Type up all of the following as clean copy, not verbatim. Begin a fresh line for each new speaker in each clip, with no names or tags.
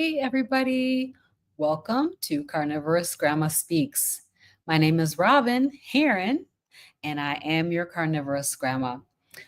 Hey, everybody. Welcome to CarnivorousGrama Speaks. My name is Robin Heron, and I am your carnivorous grandma.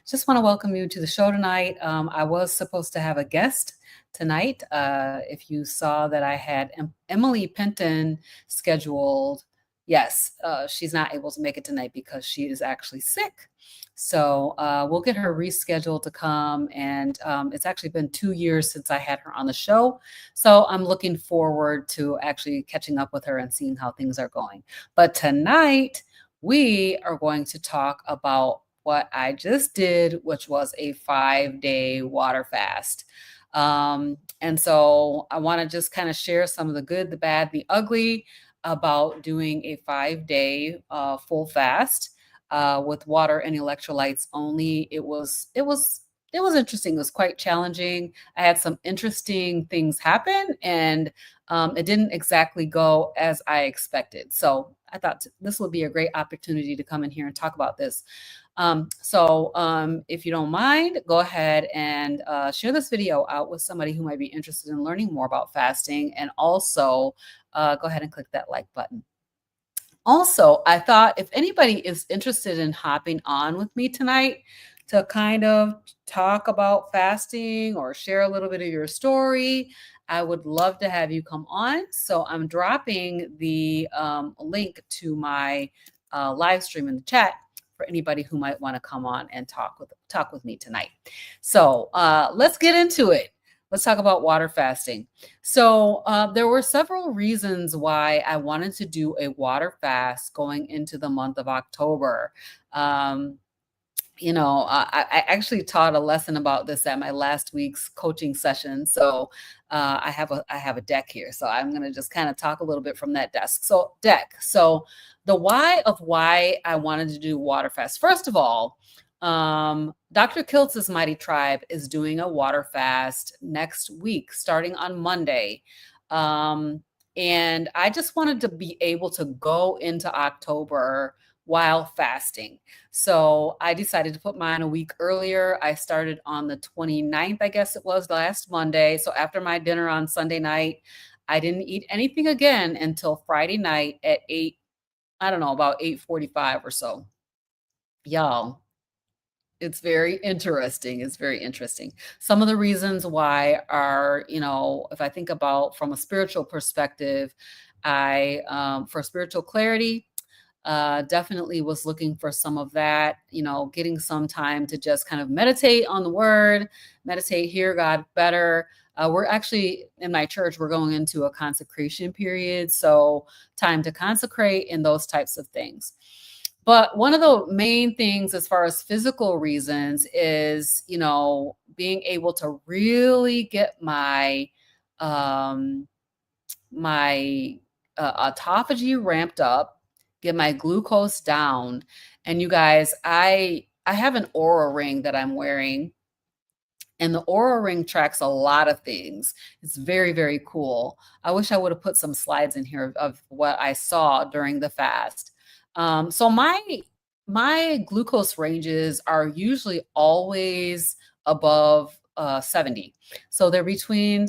Just want to welcome you to the show tonight. I was supposed to have a guest tonight. If you saw that I had Emily Penton scheduled, yes, she's not able to make it tonight because she is actually sick. So we'll get her rescheduled to come. And it's actually been 2 years since I had her on the show. So I'm looking forward to actually catching up with her and seeing how things are going. But tonight, we are going to talk about what I just did, which was a 5-day water fast. And so I want to just kind of share some of the good, the bad, the ugly about doing a 5-day full fast with water and electrolytes only. It was interesting. It was quite challenging. I had some interesting things happen, and it didn't exactly go as I expected. So I thought this would be a great opportunity to come in here and talk about this. If you don't mind, go ahead and share this video out with somebody who might be interested in learning more about fasting, and also go ahead and click that like button. Also, I thought if anybody is interested in hopping on with me tonight to kind of talk about fasting or share a little bit of your story, I would love to have you come on. So I'm dropping the link to my live stream in the chat for anybody who might want to come on and talk with me tonight. So let's get into it. Let's talk about water fasting. So there were several reasons why I wanted to do a water fast going into the month of October. I actually taught a lesson about this at my last week's coaching session. So I have a deck here. So I'm going to just kind of talk a little bit from that desk. So the why of why I wanted to do water fast. First of all, Dr. Kiltz's Mighty Tribe is doing a water fast next week, starting on Monday. And I just wanted to be able to go into October while fasting. So I decided to put mine a week earlier. I started on the 29th, I guess it was, last Monday. So after my dinner on Sunday night, I didn't eat anything again until Friday night at about 8:45 or so. Y'all, it's very interesting. It's very interesting. Some of the reasons why are, if I think about from a spiritual perspective, for spiritual clarity, definitely was looking for some of that, getting some time to just kind of meditate on the word, meditate, hear God better. We're actually in my church, we're going into a consecration period. So time to consecrate and those types of things. But one of the main things as far as physical reasons is, being able to really get my autophagy ramped up, get my glucose down. And you guys, I have an Oura ring that I'm wearing, and the Oura ring tracks a lot of things. It's very, very cool. I wish I would have put some slides in here of what I saw during the fast. So my glucose ranges are usually always above 70. So they're between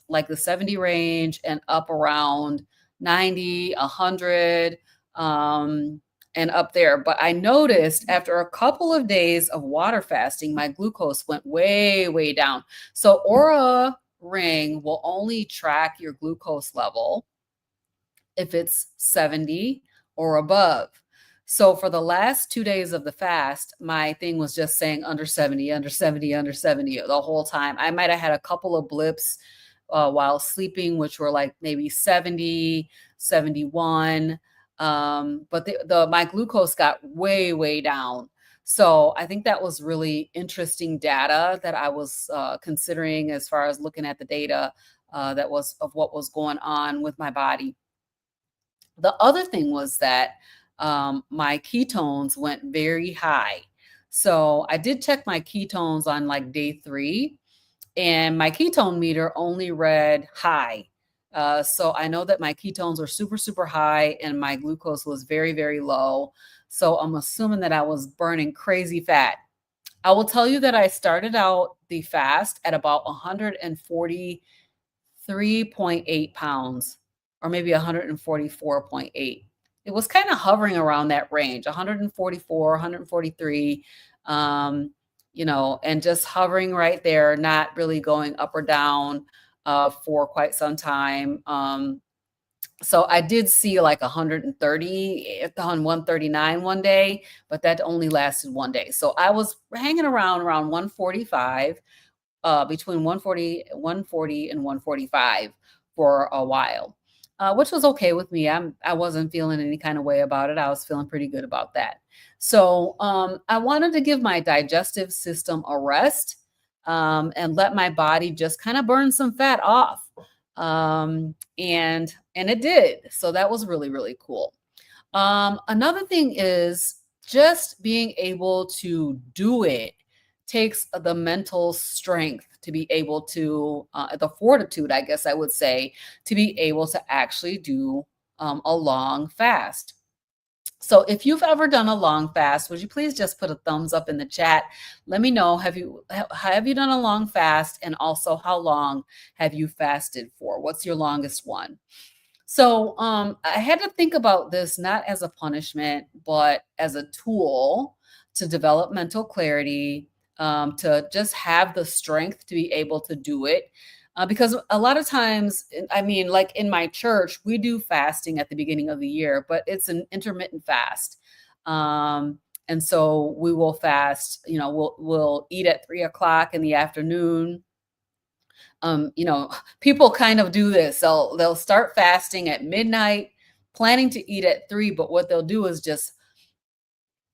like the 70 range and up around 90, 100, and up there. But I noticed after a couple of days of water fasting, my glucose went way, way down. So Oura ring will only track your glucose level if it's 70 or above. So for the last 2 days of the fast, my thing was just saying under 70, under 70, under 70 the whole time. I might have had a couple of blips while sleeping, which were like maybe 70, 71. But my glucose got way, way down. So I think that was really interesting data that I was considering as far as looking at the data that was of what was going on with my body. The other thing was that my ketones went very high. So I did check my ketones on like day 3, and my ketone meter only read high. So I know that my ketones were super, super high and my glucose was very, very low. So I'm assuming that I was burning crazy fat. I will tell you that I started out the fast at about 140 143.8 pounds, or maybe 144.8. It was kind of hovering around that range, 144, 143, and just hovering right there, not really going up or down for quite some time. So I did see like 130 on 139 one day, but that only lasted one day. So I was hanging around 145, between 140 and 145 for a while, which was okay with me. I wasn't feeling any kind of way about it. I was feeling pretty good about that. So I wanted to give my digestive system a rest, and let my body just kind of burn some fat off. And it did. So that was really, really cool. Another thing is just being able to do it takes the mental strength to be able to, the fortitude, I guess I would say, to be able to actually do a long fast. So if you've ever done a long fast, would you please just put a thumbs up in the chat? Let me know, have you done a long fast, and also how long have you fasted for? What's your longest one? So I had to think about this not as a punishment, but as a tool to develop mental clarity, to just have the strength to be able to do it. Because a lot of times, I mean, like in my church, we do fasting at the beginning of the year, but it's an intermittent fast. And so we will fast, we'll eat at 3 o'clock in the afternoon. People kind of do this. They'll start fasting at midnight, planning to eat at 3, but what they'll do is just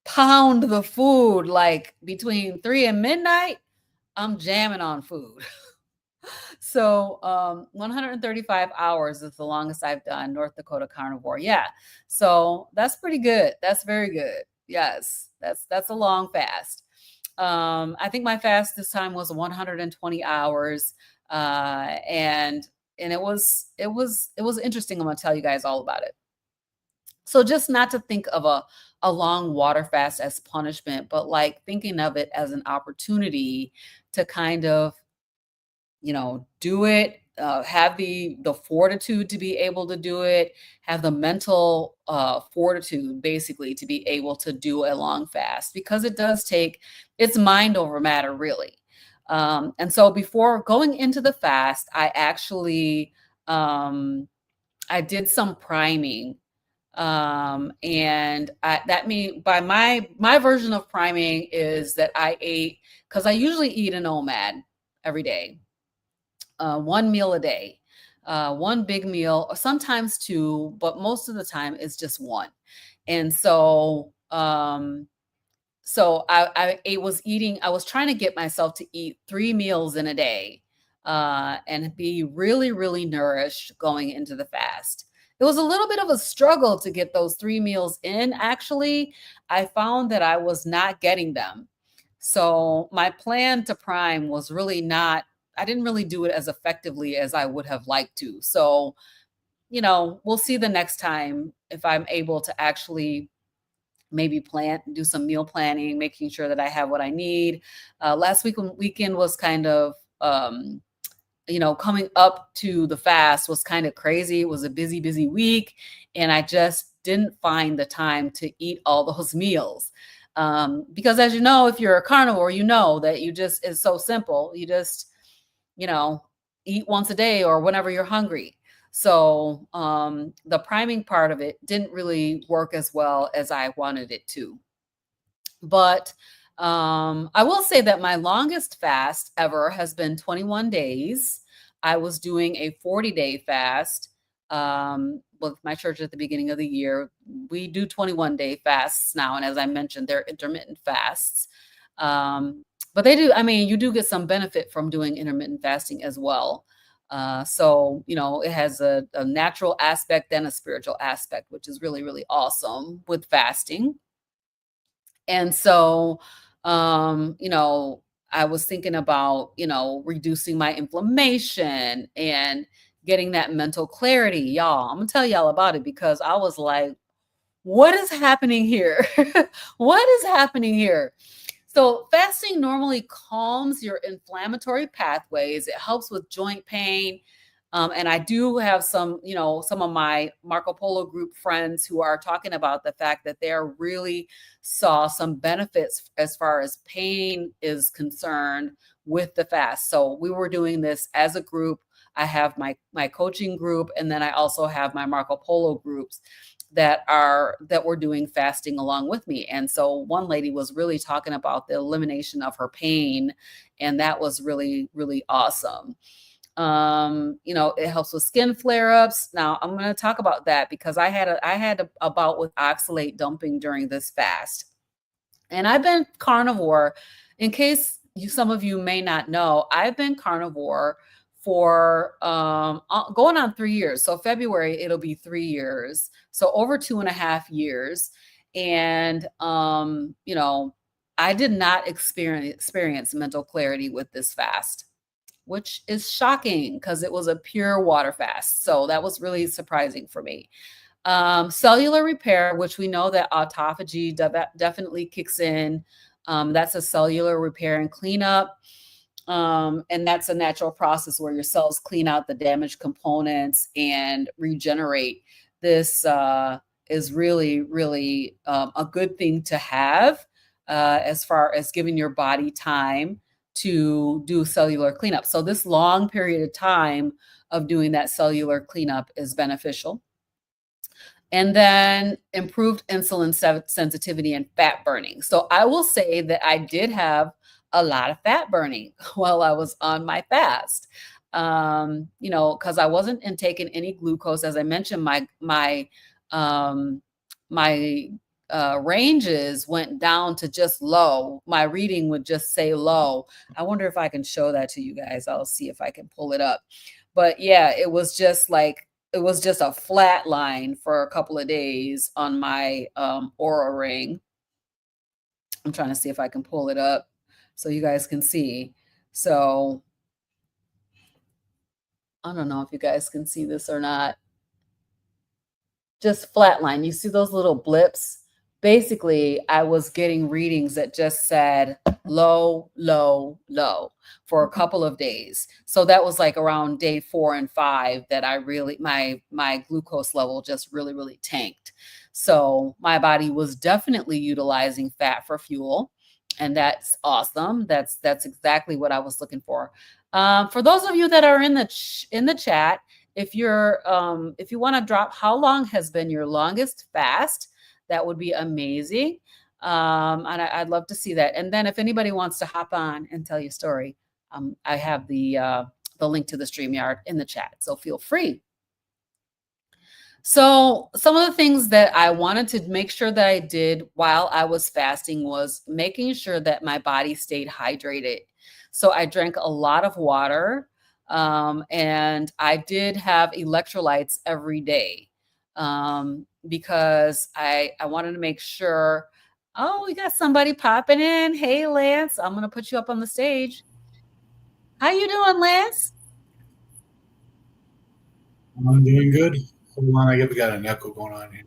pound the food. Like between 3 and midnight, I'm jamming on food. So 135 hours is the longest I've done North Dakota carnivore. Yeah. So that's pretty good. That's very good. Yes. That's a long fast. I think my fast this time was 120 hours. And it was interesting. I'm gonna tell you guys all about it. So just not to think of a long water fast as punishment, but like thinking of it as an opportunity to kind of, do it, have the fortitude to be able to do it, have the mental fortitude basically to be able to do a long fast, because it does take, it's mind over matter, really. And so before going into the fast, I actually I did some priming. And that mean by my version of priming is that I ate, because I usually eat an OMAD every day, one meal a day, one big meal, or sometimes two, but most of the time it's just one. And so I was trying to get myself to eat 3 meals in a day, and be really, really nourished going into the fast. It was a little bit of a struggle to get those 3 meals in. Actually, I found that I was not getting them. So my plan to prime was really not, I didn't really do it as effectively as I would have liked to. So, we'll see the next time if I'm able to actually maybe do some meal planning, making sure that I have what I need. Last weekend was kind of, coming up to the fast was kind of crazy. It was a busy, busy week, and I just didn't find the time to eat all those meals. Because as you know, if you're a carnivore, you know that it's so simple. You just, you know, eat once a day or whenever you're hungry. So the priming part of it didn't really work as well as I wanted it to. But I will say that my longest fast ever has been 21 days. I was doing a 40-day fast with my church at the beginning of the year. We do 21-day fasts now. And as I mentioned, they're intermittent fasts. But you do get some benefit from doing intermittent fasting as well. So, it has a natural aspect and a spiritual aspect, which is really, really awesome with fasting. And so, I was thinking about, reducing my inflammation and getting that mental clarity. Y'all, I'm gonna tell y'all about it, because I was like, what is happening here? What is happening here? So fasting normally calms your inflammatory pathways. It helps with joint pain. And I do have some, some of my Marco Polo group friends who are talking about the fact that they really saw some benefits as far as pain is concerned with the fast. So we were doing this as a group. I have my coaching group, and then I also have my Marco Polo groups that were doing fasting along with me. And so one lady was really talking about the elimination of her pain, and that was really, really awesome. It helps with skin flare-ups. Now I'm going to talk about that because I had a bout with oxalate dumping during this fast. And I've been carnivore. In case some of you may not know, I've been carnivore for going on 3 years. So February, it'll be 3 years. So over 2.5 years. And, I did not experience mental clarity with this fast, which is shocking because it was a pure water fast. So that was really surprising for me. Cellular repair, which we know that autophagy definitely kicks in. That's a cellular repair and cleanup. And that's a natural process where your cells clean out the damaged components and regenerate. This is really, really a good thing to have as far as giving your body time to do cellular cleanup. So this long period of time of doing that cellular cleanup is beneficial. And then improved insulin sensitivity and fat burning. So I will say that I did have a lot of fat burning while I was on my fast. Because I wasn't intaking any glucose. As I mentioned, my ranges went down to just low. My reading would just say low. I wonder if I can show that to you guys. I'll see if I can pull it up. But yeah, it was just a flat line for a couple of days on my Aura ring. I'm trying to see if I can pull it up so you guys can see. So I don't know if you guys can see this or not. Just flatline. You see those little blips? Basically, I was getting readings that just said low, low, low for a couple of days. So that was like around day 4 and 5 that my glucose level just really, really tanked. So my body was definitely utilizing fat for fuel, and that's awesome. That's exactly what I was looking for. For those of you that are in the chat, if you want to drop how long has been your longest fast, that would be amazing. And I'd love to see that. And then if anybody wants to hop on and tell your story, I have the link to the StreamYard in the chat, so feel free. So some of the things that I wanted to make sure that I did while I was fasting was making sure that my body stayed hydrated. So I drank a lot of water, and I did have electrolytes every day, because I wanted to make sure. Oh, we got somebody popping in. Hey, Lance, I'm going to put you up on the stage. How you doing, Lance?
I'm doing good. Hold on, we got an echo going on here.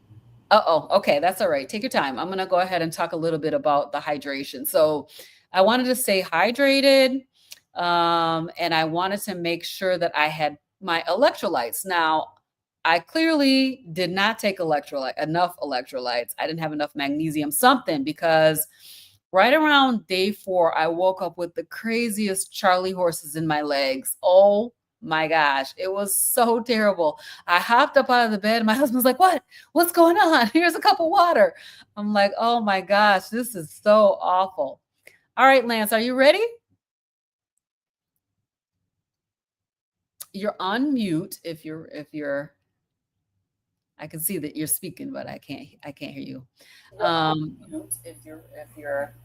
Uh-oh, okay, that's all right. Take your time. I'm gonna go ahead and talk a little bit about the hydration. So I wanted to stay hydrated, and I wanted to make sure that I had my electrolytes. Now, I clearly did not take enough electrolytes. I didn't have enough magnesium, something, because right around day 4, I woke up with the craziest Charlie horses in my legs. Oh my gosh, it was so terrible. I hopped up out of the bed. My husband's like, "What? What's going on? Here's a cup of water." I'm like, "Oh my gosh, this is so awful." All right, Lance, are you ready? You're on mute if you're I can see that you're speaking, but I can't hear you. Mute if you're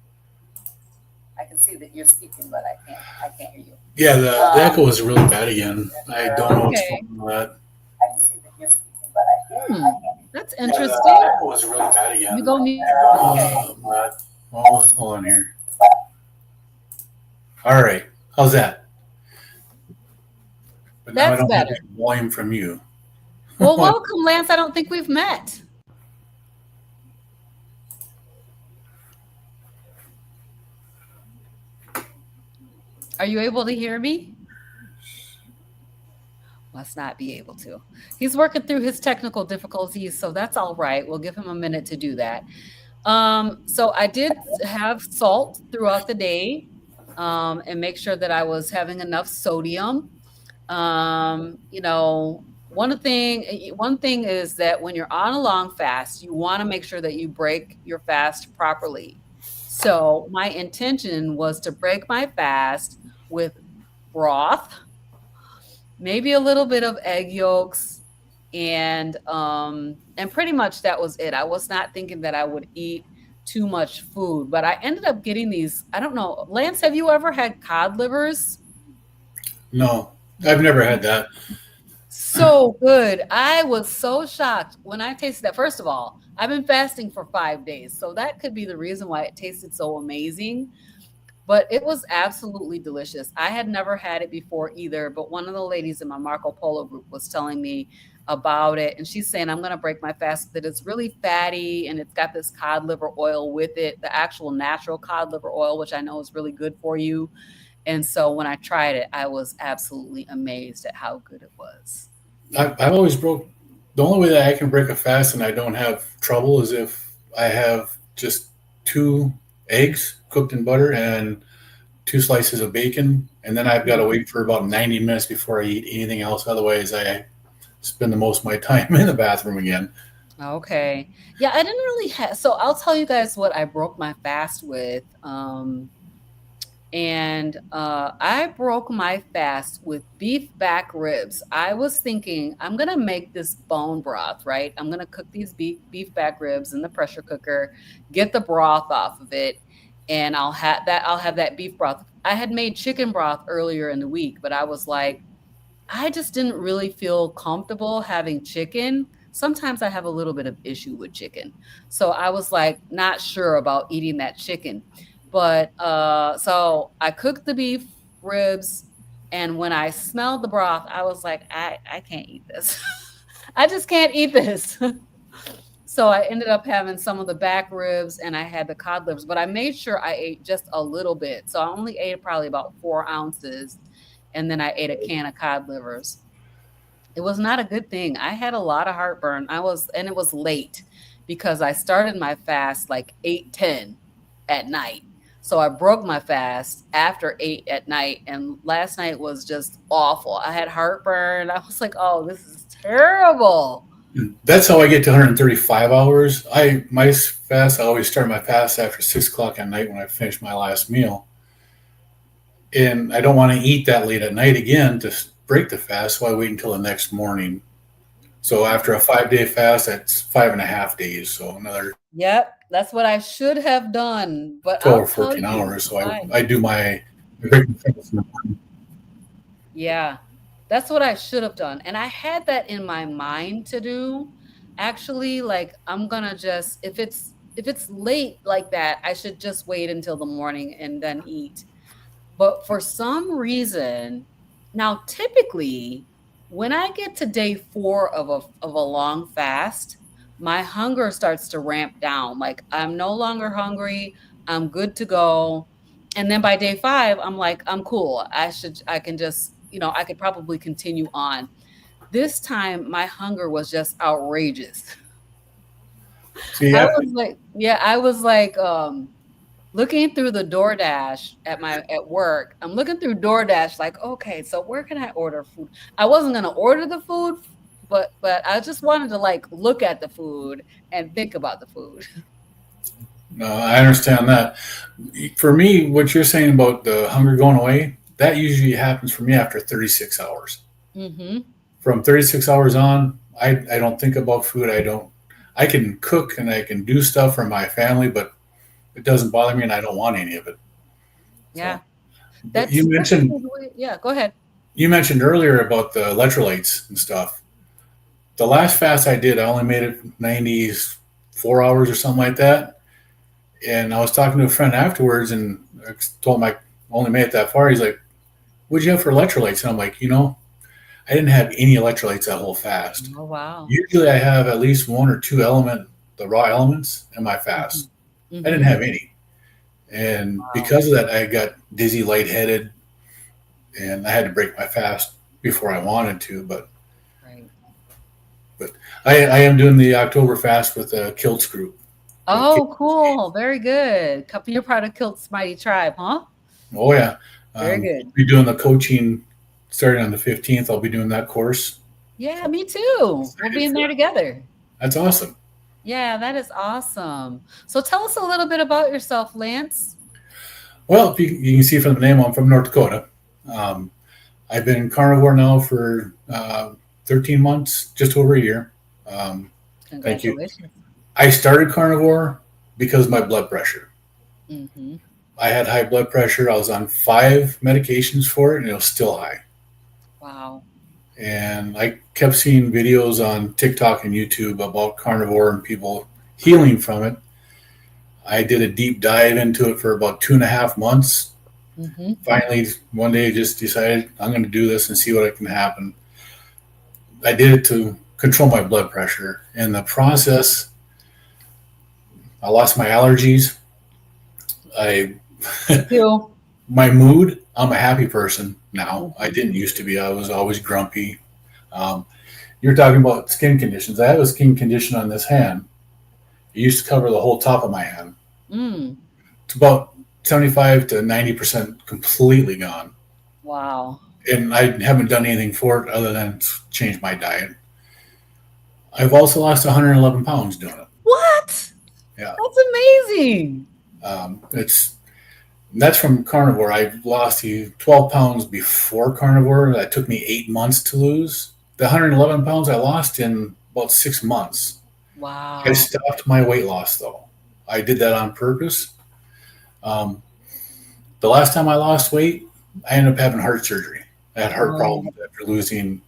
I can see that you're speaking, but I can't hear you.
Yeah, the echo is really bad again. I don't know what's
Okay.
going on with that.
I can see that you're speaking, but that's
Yeah, the
interesting.
echo is really bad
You
again.
go mute.
I don't know what's
Okay.
going on with that. Hold on here. All right, how's that? But now I
That's
don't have
better.
any volume from you.
Well, welcome, Lance. I don't think we've met. Are you able to hear me? Must not be able to. He's working through his technical difficulties, so that's all right. We'll give him a minute to do that. So I did have salt throughout the day, and make sure that I was having enough sodium. You know, one thing is that when you're on a long fast, you want to make sure that you break your fast properly. So my intention was to break my fast with broth, maybe a little bit of egg yolks, and pretty much that was it. I was not thinking that I would eat too much food, but I ended up getting these. I don't know, Lance, have you ever had cod livers?
No, I've never had that.
So good. I was so shocked when I tasted that. First of all, I've been fasting for 5 days, so that could be the reason why it tasted so amazing. But it was absolutely delicious. I had never had it before either, but one of the ladies in my Marco Polo group was telling me about it, and she's saying, I'm going to break my fast with it. It's really fatty, and it's got this cod liver oil with it, the actual natural cod liver oil, which I know is really good for you. And so when I tried it, I was absolutely amazed at how good it was.
I've always broke. The only way that I can break a fast and I don't have trouble is if I have just two eggs cooked in butter and two slices of bacon, and then I've got to
Mhm.
wait for about 90 minutes before I eat anything else. Otherwise, I spend the most of my time in the bathroom again.
Okay. Yeah, I didn't really have, so I'll tell you guys what I broke my fast with. I broke my fast with beef back ribs. I was thinking, I'm gonna make this bone broth, right? I'm gonna cook these beef back ribs in the pressure cooker, get the broth off of it, and I'll have that beef broth. I had made chicken broth earlier in the week, but I was like, I just didn't really feel comfortable having chicken. Sometimes I have a little bit of issue with chicken. So I was like not sure about eating that chicken. But so I cooked the beef ribs, and when I smelled the broth, I was like, I can't eat this. I just can't eat this. So I ended up having some of the back ribs and I had the cod livers, but I made sure I ate just a little bit. So I only ate probably about 4 ounces, and then I ate a can of cod livers. It was not a good thing. I had a lot of heartburn. And it was late because I started my fast like 8:10 at night. So I broke my fast after 8 at night, and last night was just awful. I had heartburn. I was like, "Oh, this is terrible."
That's how I get to 135 hours. My fast. I always start my fast after 6 o'clock at night when I finish my last meal, and I don't want to eat that late at night again to break the fast. So I wait until the next morning. So after a 5 day fast, that's 5.5 days. So another
Yep, that's what I should have done, but
12 or
I'll tell
14
you,
hours. So
I
I do my I break the fast in the morning.
yeah, that's what I should have done, and I had that in my mind to do. Actually, like, I'm gonna just if it's late like that, I should just wait until the morning and then eat. But for some reason, now typically when I get to day 4 of a long fast, my hunger starts to ramp down. Like I'm no longer hungry, I'm good to go. And then by day 5, I'm like, I'm cool. I can just, I could probably continue on. This time my hunger was just outrageous.
See,
I
yeah,
was like, yeah, I was like, looking through the DoorDash at work. I'm looking through DoorDash like, okay, so where can I order food? I wasn't gonna order the food, but I just wanted to like look at the food and think about the food.
no, I understand that. For me, what you're saying about the hunger going away, that usually happens for me after 36 hours.
Mhm.
From 36 hours on, I don't think about food. I can cook and I can do stuff for my family, but it doesn't bother me and I don't want any of it.
Yeah.
So, but
That's typically the way, yeah, go ahead.
you mentioned earlier about the electrolytes and stuff. The last fast I did, I only made it 94 hours or something like that. And I was talking to a friend afterwards and I told him I only made it that far. He's like, "What'd you have for electrolytes?" And I'm like, I didn't have any electrolytes that whole fast.
Oh, wow.
Usually I have at least one or two the raw elements in my
Mhm.
fast. I didn't
Mhm.
have any. And
Wow.
because of that, I got dizzy, lightheaded, and I had to break my fast before I wanted to. But But I am doing the October fast with a Kilts group.
Oh, cool. Very good. You're part of Kilt's Mighty Tribe, huh?
Oh yeah,
Very
I'll
good.
be doing the coaching starting on the 15th. I'll be doing that course.
Yeah, me too. We'll be
Excited
in
for
there
that.
together.
That's awesome.
Yeah, that is awesome. So tell us a little bit about yourself, Lance.
Well, if you can see from the name, I'm from North Dakota. Um, I've been in carnivore now for 13 months, just over a year. Um, Thank you.
Congratulations.
I started carnivore because of my blood pressure.
Hmm.
I had high blood pressure. I was on 5 medications for it, and it was still high.
Wow.
And I kept seeing videos on TikTok and YouTube about carnivore and people healing from it. I did a deep dive into it for about 2.5 months.
Hmm.
Finally, one day, I just decided I'm going to do this and see what can happen. I did it to control my blood pressure. In the process, I lost my allergies. I
Me too.
my mood. I'm a happy person now. I
Hmm.
didn't used to be. I was always grumpy. Um, you're talking about skin conditions. I have a skin condition on this hand. It used to cover the whole top of my hand.
Mm.
It's about 75 to 90% completely gone.
Wow.
And I haven't done anything for it other than change my diet. I've also lost 111 pounds doing it.
What?
Yeah.
That's amazing.
It's That's from carnivore. I lost 12 pounds before carnivore. That took me 8 months to lose. The 111 pounds I lost in about 6 months. I
Wow.
stopped my weight loss though. I did that on purpose. Um, the last time I lost weight, I ended up having heart surgery. I had heart
Oh,
problems after losing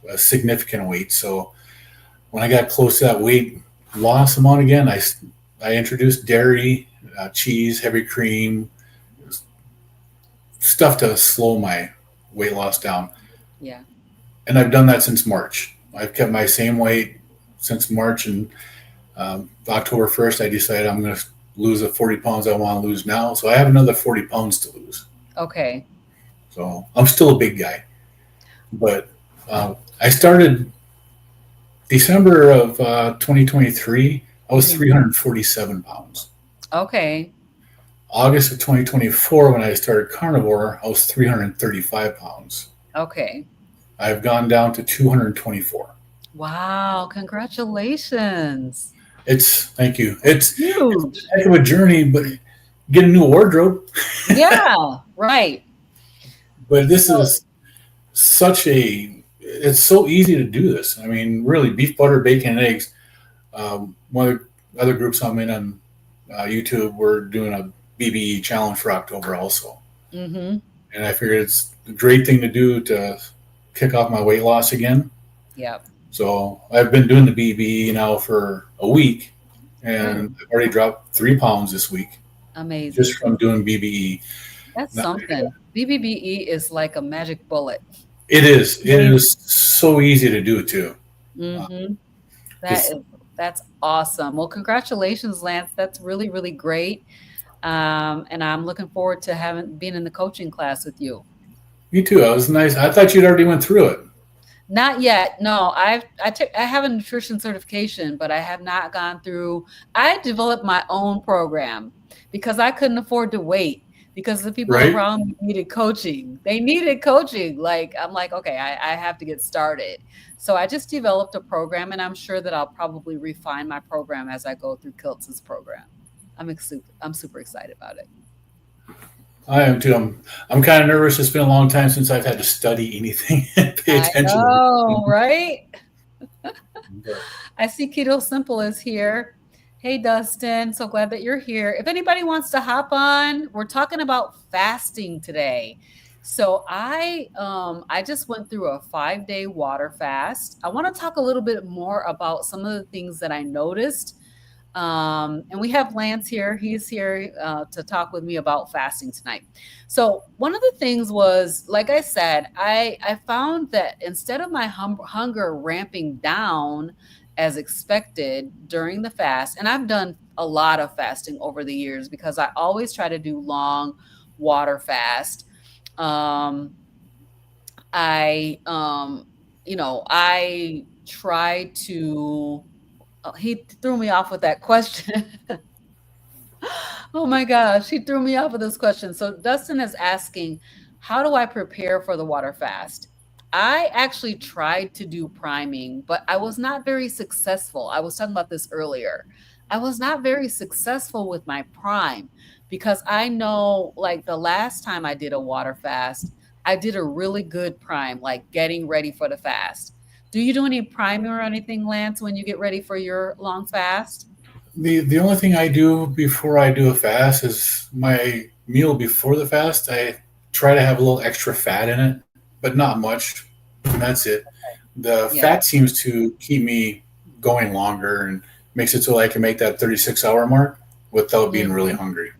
a significant weight. So when I got close to that weight loss amount again, I introduced dairy, cheese, heavy cream, stuff to slow my weight loss down.
yeah.
And I've done that since March. I've kept my same weight since March, and October 1st, I decided I'm going to lose the 40 pounds I want to lose now. So I have another 40 pounds to lose.
Okay.
So I'm still a big guy, but I started December of 2023. I was
Hmm.
347 pounds.
Okay.
August of 2024, when I started carnivore, I was 335 pounds.
Okay.
I've gone down to 224.
Wow. Congratulations.
Thank you.
That's
It's
huge.
a heck of a journey, but get a new wardrobe.
Yeah. Right.
But this
So,
is it's so easy to do this. I mean, really, beef, butter, bacon, and eggs. One of the other groups I'm in on YouTube, we're doing a BBE challenge for October also.
hmm.
And I figured it's a great thing to do to kick off my weight loss again.
Yep.
So I've been doing the BBE now for a week,
Great.
and I've already dropped 3 pounds this week just
Amazing.
from doing BBE.
That's
Now,
something. BBBE is like a magic bullet.
it is. It
Amazing.
is so easy to do too.
Hmm. That
Because
is that's awesome. Well, congratulations, Lance. That's really, really great. And I'm looking forward to having been in the coaching class with you.
me too. I was nice. I thought you'd already went through it,
Not yet. No, I have a nutrition certification, but I have not gone through. I developed my own program because I couldn't afford to wait because the people
right?
around me needed coaching. They needed coaching. Like I'm like, okay, I have to get started. So I just developed a program, and I'm sure that I'll probably refine my program as I go through Kiltz's program. I'm super excited about it.
I am too. I'm kind of nervous. It's been a long time since I've had to study anything and pay
I
attention to
know,
anything.
right?
But
I see Keto Simple is here. Hey, Dustin. So glad that you're here. If anybody wants to hop on, we're talking about fasting today. So I just went through a 5-day water fast. I want to talk a little bit more about some of the things that I noticed. And we have Lance here. He's here to talk with me about fasting tonight. So one of the things was, like I said, I found that instead of my hunger ramping down as expected during the fast, and I've done a lot of fasting over the years because I always try to do long water fast. Um, I I try to he threw me off with that question. Oh my gosh, he threw me off with this question. So Dustin is asking, how do I prepare for the water fast? I actually tried to do priming, but I was not very successful. I was talking about this earlier. I was not very successful with my prime because I know like the last time I did a water fast, I did a really good prime, like getting ready for the fast. Do you do any priming or anything, Lance, when you get ready for your long fast?
The only thing I do before I do a fast is my meal before the fast. I try to have a little extra fat in it, but not much. And that's it. The
Yeah.
fat seems to keep me going longer and makes it so I can make that 36-hour mark without being really hungry.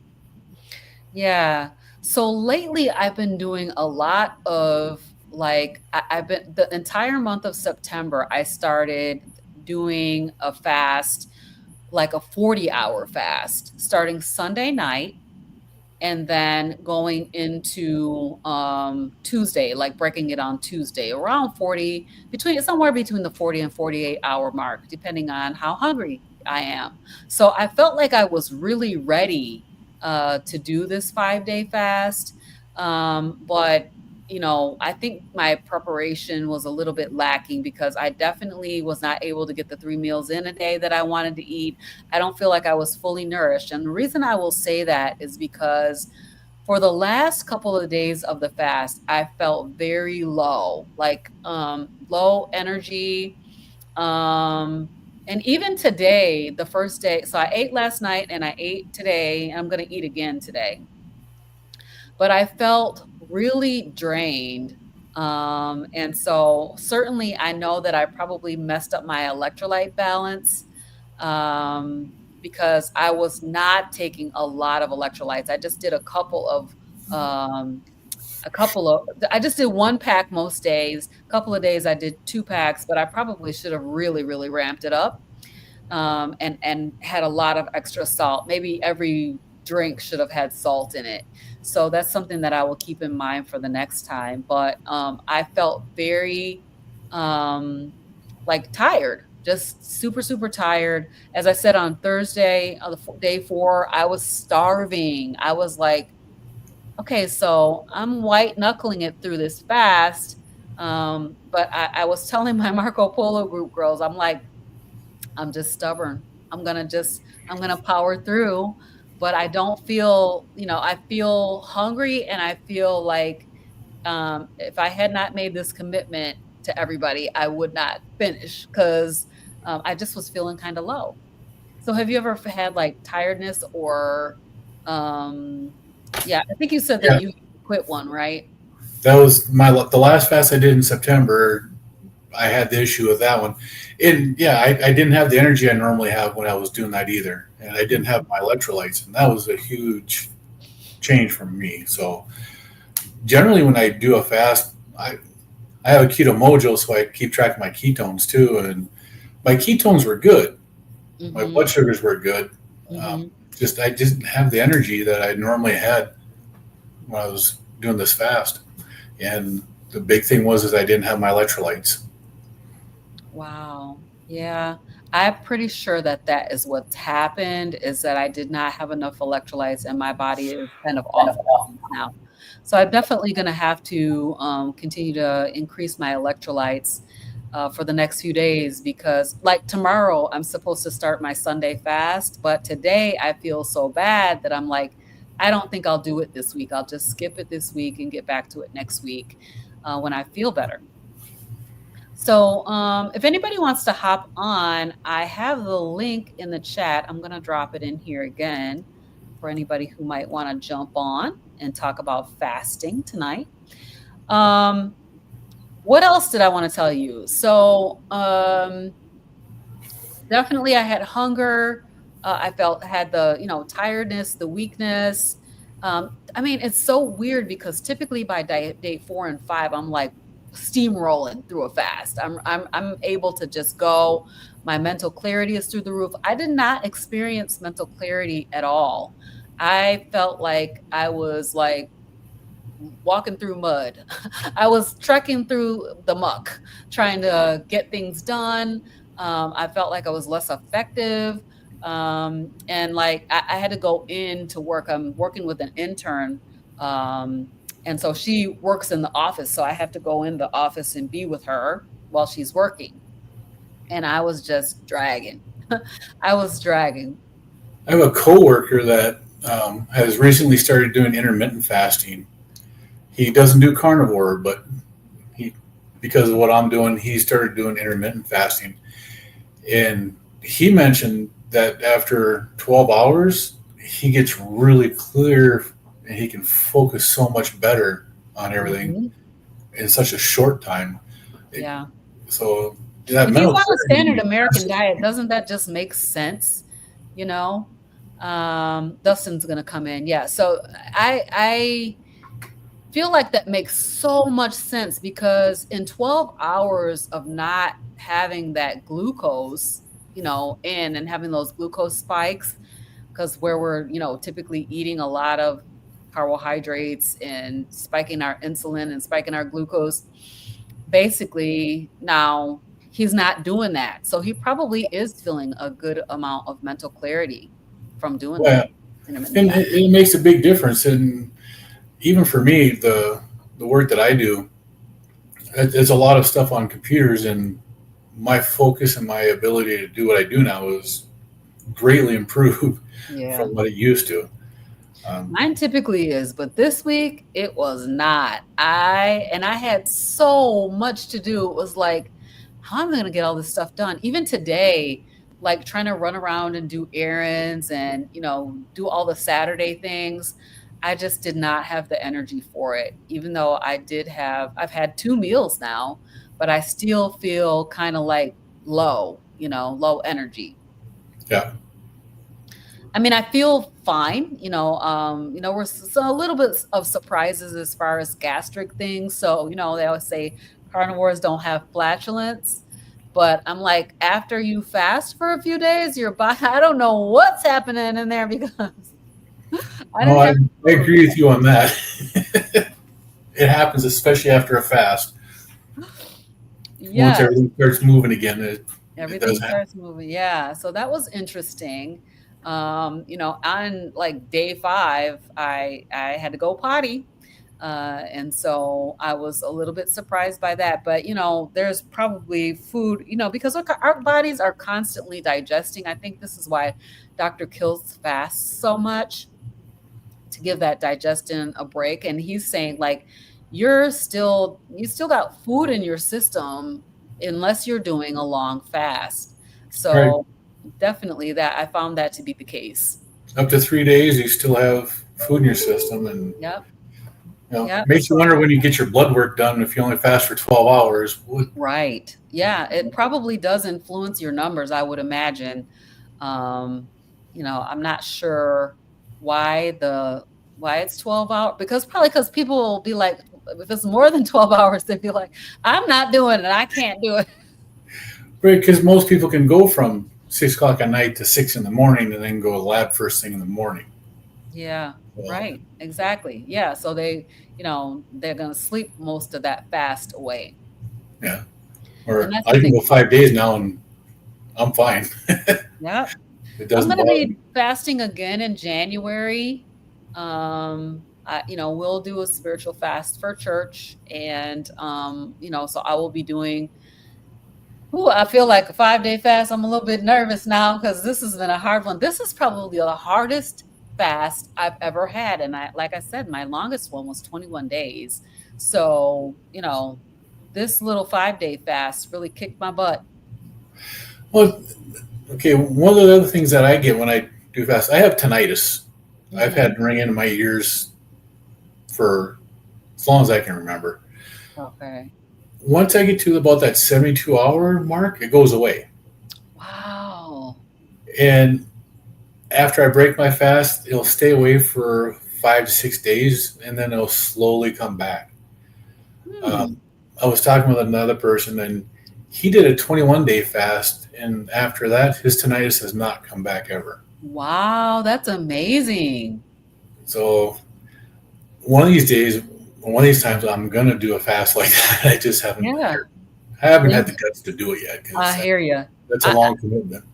Yeah. So lately, I've been doing a lot of like, I've been the entire month of September, I started doing a fast, like a 40-hour fast, starting Sunday night and then going into Tuesday, like breaking it on Tuesday, around 40, between somewhere between the 40 and 48-hour mark, depending on how hungry I am. So I felt like I was really ready to do this 5-day fast. But I think my preparation was a little bit lacking because I definitely was not able to get the 3 meals in a day that I wanted to eat. I don't feel like I was fully nourished. And the reason I will say that is because for the last couple of days of the fast, I felt very low, like low energy. Um, and even today, the first day, so I ate last night and I ate today. I'm going to eat again today, but I felt really drained. And so certainly I know that I probably messed up my electrolyte balance because I was not taking a lot of electrolytes. I just did um, I just did 1 pack most days. A couple of days I did 2 packs, but I probably should have really, really ramped it up and had a lot of extra salt. Maybe every drink should have had salt in it. So that's something that I will keep in mind for the next time. But I felt very um, like tired, just super, super tired. As I said on Thursday, on day 4, I was starving. I was like, okay, so I'm white knuckling it through this fast. But I was telling my Marco Polo group girls, I'm like, I'm just stubborn. I'm gonna power through, but I don't feel, I feel hungry and I feel like if I had not made this commitment to everybody, I would not finish because I just was feeling kind of low. So have you ever had like tiredness or um yeah, I think you said that
Yeah,
you quit one, right?
that was the last fast I did in September. I had the issue with that one, and yeah, I didn't have the energy I normally have when I was doing that either, and I didn't have
Mhm.
my electrolytes, and that was a huge change for me. So generally, when I do a fast, I have a keto mojo, so I keep track of my ketones too, and my ketones were good. My blood
Mhm.
sugars were good.
Mhm.
Just I just didn't have the energy that I normally had when I was doing this fast, and the big thing was is I didn't have my electrolytes.
Wow. Yeah. I'm pretty sure that that is what's happened is that I did not have enough electrolytes and my body is kind of off balance now. So I'm definitely going to have to continue to increase my electrolytes for the next few days because, like tomorrow, I'm supposed to start my Sunday fast, but today I feel so bad that I'm like, I don't think I'll do it this week. I'll just skip it this week and get back to it next week when I feel better. So, if anybody wants to hop on, I have the link in the chat. I'm going to drop it in here again for anybody who might want to jump on and talk about fasting tonight. Um, what else did I want to tell you? So, definitely I had hunger. I felt had the, tiredness, the weakness. I mean, it's so weird because typically by day 4 and 5, I'm like steamrolling through a fast. I'm able to just go. My mental clarity is through the roof. I did not experience mental clarity at all. I felt like I was like walking through mud. I was trekking through the muck, trying to get things done. I felt like I was less effective. And like I had to go in to work. I'm working with an intern. Um, and so she works in the office. So I have to go in the office and be with her while she's working. And I was just dragging. I was dragging.
I have a coworker that has recently started doing intermittent fasting. He doesn't do carnivore, but he, because of what I'm doing, he started doing intermittent fasting. And he mentioned that after 12 hours, he gets really clear and he can focus so much better on everything
Mhm.
in such a short time. It,
Yeah.
so that
If you
mental
want a
clarity can
standard
be
American
massive.
diet, doesn't that just make sense? You know? Dustin's gonna come in. Yeah. So I feel like that makes so much sense because in 12 hours of not having that glucose, in and having those glucose spikes, because where we're, typically eating a lot of carbohydrates and spiking our insulin and spiking our glucose, basically now he's not doing that. So he probably is feeling a good amount of mental clarity from doing
Well,
the intermittent
and
fasting.
it makes a big difference. And even for me, the work that I do, it's a lot of stuff on computers, and my focus and my ability to do what I do now is greatly improved
Yeah.
from what it used to. Um,
Mine typically is, but this week it was not. I had so much to do. It was like, how am I going to get all this stuff done? Even today, like trying to run around and do errands and, do all the Saturday things. I just did not have the energy for it. Even though I've had 2 meals now, but I still feel kind of like low, low energy.
yeah,
I mean, I feel fine, we're so a little bit of surprises as far as gastric things. So, they always say carnivores don't have flatulence, but I'm like, after you fast for a few days, your body, I don't know what's happening in there because I
no,
didn't have
I
food.
agree with you on that. It happens, especially after a fast. Once
Yes,
everything starts moving again, it
everything
does happen.
starts moving. Yeah, so that was interesting. On like day 5, I had to go potty. And so I was a little bit surprised by that. But, there's probably food, because our bodies are constantly digesting. I think this is why Dr. Kills fasts so much, to give that digestion a break. And he's saying, like, you still got food in your system unless you're doing a long fast.
Right.
So definitely that I found that to be the case.
Up to 3 days, you still have food in your system, and
Yep.
it
Yep.
makes you
So
wonder when you get your blood work done if you only fast for 12 hours.
right. Yeah, it probably does influence your numbers, I would imagine. I'm not sure why why it's 12 hours, because people will be like, if it's more than 12 hours, they'd be like, I'm not doing it. I can't do it.
Right, because most people can go from 6 o'clock at night to 6 in the morning and then go to the lab first thing in the morning.
Yeah,
Well,
right. Exactly. Yeah. So they're going to sleep most of that fast away.
yeah.
And
Or
that's
I
the
can
thing.
go 5 days now and I'm fine.
Yep.
It
I'm
doesn't
gonna
bother
be
me.
fasting again in January. We'll do a spiritual fast for church, and so I will be doing. Ooh, I feel like a 5-day fast. I'm a little bit nervous now because this has been a hard one. This is probably the hardest fast I've ever had, and like I said, my longest one was 21 days. So this little 5-day fast really kicked my butt.
Well, okay, one of the other things that I get when I do fast, I have tinnitus. I've
Hmm.
had ring into my ears for as long as I can remember.
Okay.
Once I get to about that 72-hour mark, it goes away.
Wow.
And after I break my fast, it'll stay away for 5 to 6 days and then it'll slowly come back.
Hmm.
Um, I was talking with another person and he did a 21-day fast. And after that, his tinnitus has not come back ever.
Wow, that's amazing.
So one of these days, one of these times I'm gonna do a fast like that. I just haven't
Yeah.
I haven't
Yeah.
had the guts to do it yet
I
because
hear you.
that's a long commitment.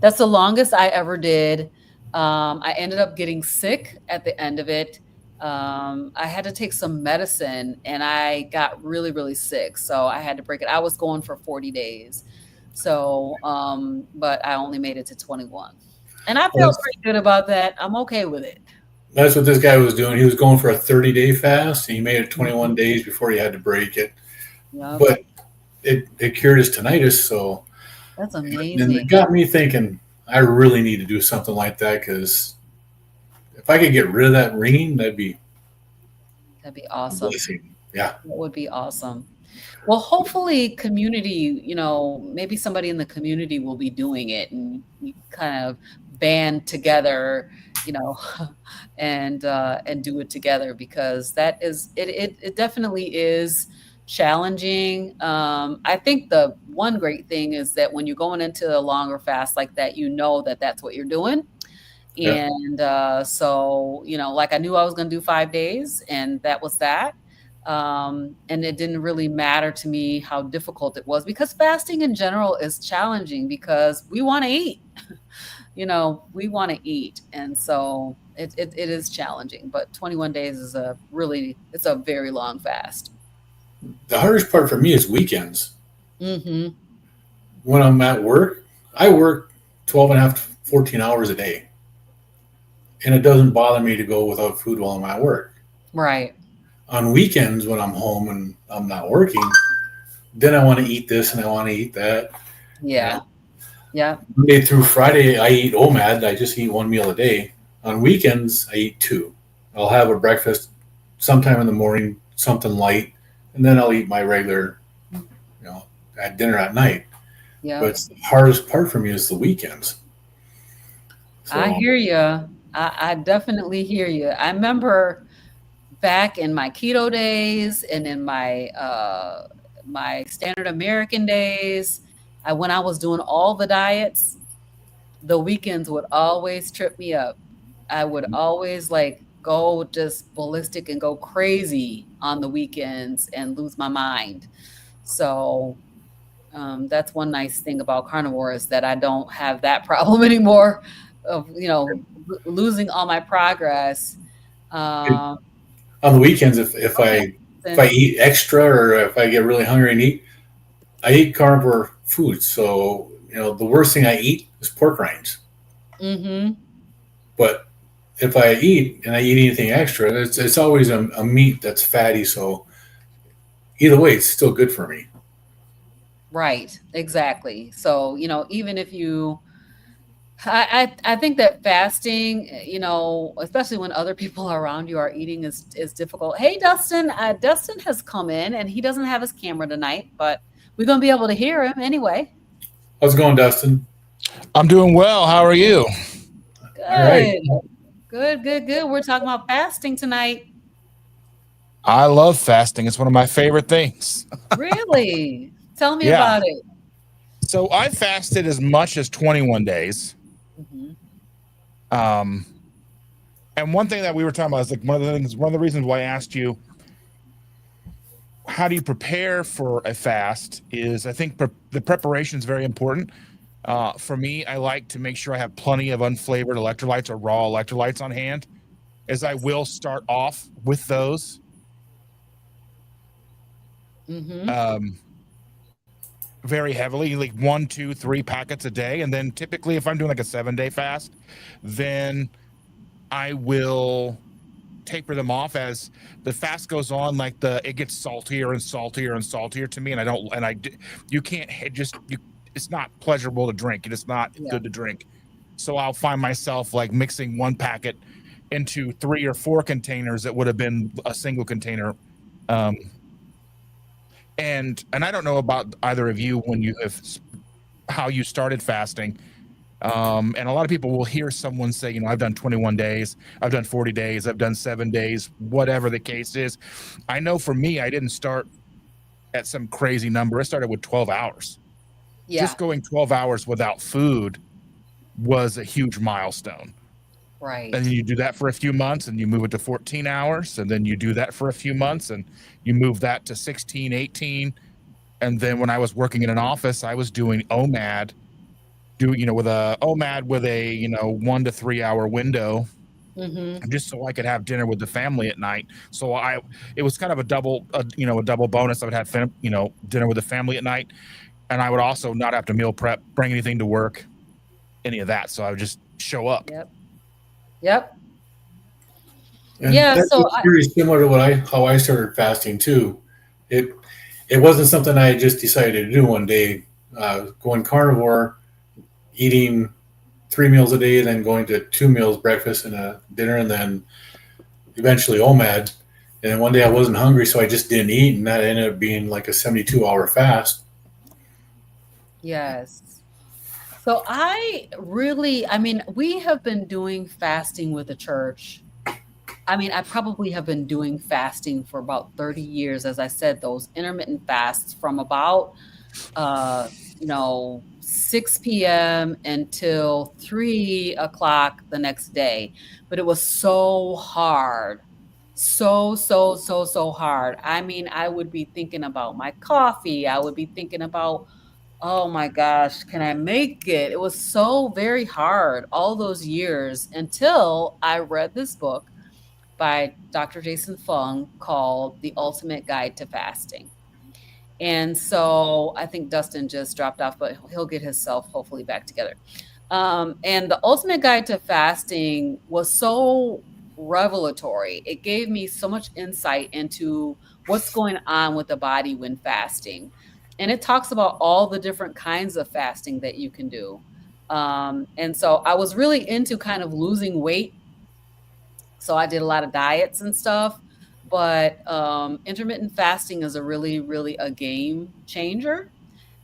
That's the longest I ever did. I ended up getting sick at the end of it. I had to take some medicine and I got really, really sick. So I had to break it. I was going for 40 days. So, but I only made it to 21. And I
Well,
felt pretty good about that. I'm okay with it.
that's what this guy was doing. He was going for a 30-day fast, and he made it
Mhm.
21 days before he had to break it.
Yep.
But it cured his tinnitus. So,
That's
and it
amazing.
got me thinking. I really need to do something like that because if I could get rid of that ringing, that'd be
That'd be
a
awesome.
blessing. Yeah,
That would be awesome. Well, hopefully community, maybe somebody in the community will be doing it and you kind of band together, you know, and do it together because that is it definitely is challenging. I think the one great thing is that when you're going into a longer fast like that, you know that that's what you're doing.
yeah.
And so, like I knew I was going to do 5 days, and that was that. And it didn't really matter to me how difficult it was because fasting in general is challenging because we want to eat. We want to eat. And so it is challenging, but 21 days is it's a very long fast.
The hardest part for me is weekends.
Hmm.
When I'm at work, I work 12 and a half, 14 hours a day, and it doesn't bother me to go without food while I'm at work.
Right.
On weekends, when I'm home and I'm not working, then I want to eat this and I want to eat that. You know,
Yeah. Yeah.
Monday through Friday, I eat OMAD. I just eat one meal a day. On weekends, I eat two. I'll have a breakfast sometime in the morning, something light, and then I'll eat my regular, at dinner at night. But
Yeah.
the hardest part for me is the weekends.
I
So
hear you. I definitely hear you. I remember back in my keto days and in my standard American days, when I was doing all the diets, the weekends would always trip me up. I would always like go just ballistic and go crazy on the weekends and lose my mind. So that's one nice thing about carnivore is that I don't have that problem anymore of losing all my progress. Um,
on the weekends, if
okay.
I eat extra or if I get really hungry and eat, I eat carnivore food. So the worst thing I eat is pork rinds.
Mm-hmm.
But if I eat and I eat anything extra, it's always a meat that's fatty. So either way, it's still good for me.
Right, exactly. So, even if I think that fasting, especially when other people around you are eating is difficult. Hey, Dustin, Dustin has come in and he doesn't have his camera tonight, but we're gonna be able to hear him anyway.
How's it going, Dustin?
I'm doing well. How are you?
All right.
Good, good, good, good. We're talking about fasting tonight.
I love fasting. It's one of my favorite things.
Really? Tell me
Yeah.
about it.
So I fasted as much as 21 days.
Hmm.
Um, and one thing that we were talking about is like one of the reasons why I asked you, how do you prepare for a fast is I think the preparation is very important. For me, I like to make sure I have plenty of unflavored electrolytes or raw electrolytes on hand, as I
Yes.
will start off with those.
Hmm.
Um, very heavily, like 1, 2, 3 packets a day. And then typically, if I'm doing like a 7-day fast, then I will taper them off as the fast goes on. Like it gets saltier and saltier and saltier to me, and you can't it's not pleasurable to drink. It's not
Yeah.
good to drink. So I'll find myself like mixing one packet into 3 or 4 containers that would have been a single container. Um, and I don't know about either of you when you have how you started fasting. And a lot of people will hear someone say, I've done 21 days, I've done 40 days, I've done 7 days, whatever the case is. I know for me, I didn't start at some crazy number. I started with 12 hours.
Yeah.
Just going 12 hours without food was a huge milestone. And
Right.
then you do that for a few months and you move it to 14 hours. And then you do that for a few months and you move that to 16, 18. And then when I was working in an office, I was doing OMAD, with a OMAD with a, 1 to 3 hour window,
Mhm.
just so I could have dinner with the family at night. It was kind of a double bonus. I would have, dinner with the family at night. And I would also not have to meal prep, bring anything to work, any of that. So I would just show up.
Yep. Yep.
And
Yeah,
that's
so I
very similar to how I started fasting too. It it wasn't something I just decided to do one day. Going carnivore, eating 3 meals a day, then going to 2 meals, breakfast and a dinner, and then eventually OMAD. And then one day I wasn't hungry, so I just didn't eat, and that ended up being like a 72-hour fast.
yes. So I mean, we have been doing fasting with the church. I mean, I probably have been doing fasting for about 30 years. As I said, those intermittent fasts from about, 6 p.m. until 3 o'clock the next day. But it was so hard. So, so, so, so hard. I mean, I would be thinking about my coffee. I would be thinking about, oh my gosh, can I make it? It was so very hard all those years until I read this book by Dr. Jason Fung called The Ultimate Guide to Fasting. And so I think Dustin just dropped off, but he'll get himself hopefully back together. And the Ultimate Guide to Fasting was so revelatory. It gave me so much insight into what's going on with the body when fasting. And it talks about all the different kinds of fasting that you can do. And so I was really into kind of losing weight, so I did a lot of diets and stuff, but, intermittent fasting is a really, really a game changer,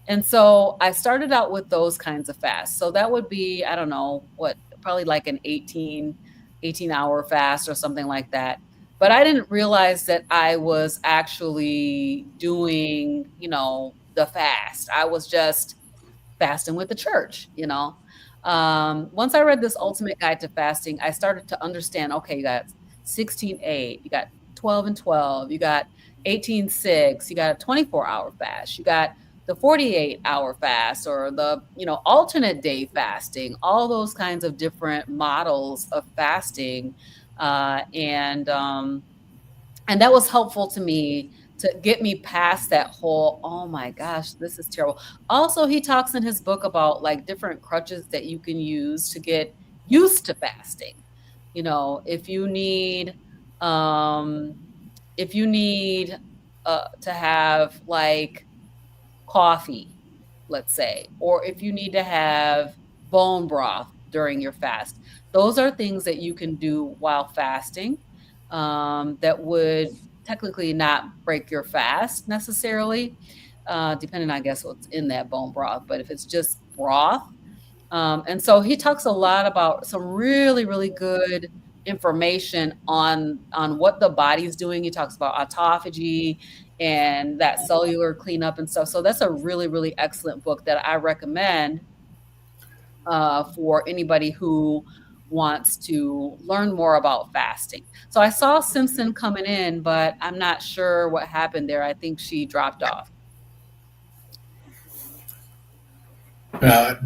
and so I started out with those kinds of fasts. So that would be, I don't know, what, probably like an 18-hour fast or something like that, but I didn't realize that I was actually doing, the fast. I was just fasting with the church. Once I read this Ultimate Guide to Fasting, I started to understand, okay, you got 16-8, you got 12 and 12, you got 18-6, you got a 24-hour fast, you got the 48-hour fast or the, alternate day fasting, all those kinds of different models of fasting. And that was helpful to me to get me past that whole, "Oh my gosh, this is terrible." Also, he talks in his book about, like, different crutches that you can use to get used to fasting. You know, um if you need, to have, like, coffee, let's say, or if you need to have bone broth during your fast. Those are things that you can do while fasting, that would technically not break your fast necessarily, depending, I guess, what's in that bone broth. But if it's just broth, and so he talks a lot about some really, really good information on what the body's doing. He talks about autophagy and that cellular cleanup and stuff. So that's a really, really excellent book that I recommend, for anybody who wants to learn more about fasting. So I saw Simpson coming in, but I'm not sure what happened there. I think she dropped off.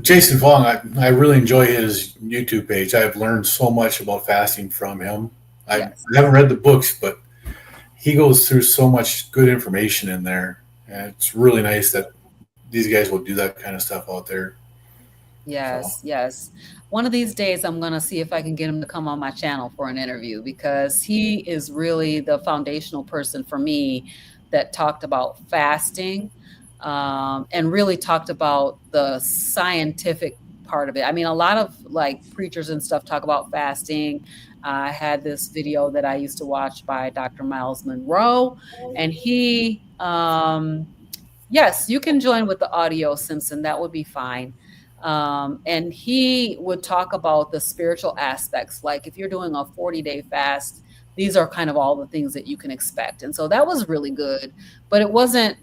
Jason Fong, I really enjoy his YouTube page. I've learned so much about fasting from him. I
Yes.
haven't read the books, but he goes through so much good information in there. And it's really nice that these guys will do that kind of stuff out there. So,
Yes, yes. One of these days, I'm gonna see if I can get him to come on my channel for an interview because he is really the foundational person for me that talked about fasting, and really talked about the scientific part of it. I mean, a lot of like preachers and stuff talk about fasting. I had this video that I used to watch by Dr. Miles Monroe, and yes, you can join with the audio, Simpson. That would be fine. And he would talk about the spiritual aspects. Like if you're doing a 40-day fast, these are kind of all the things that you can expect. And so that was really good, but it wasn't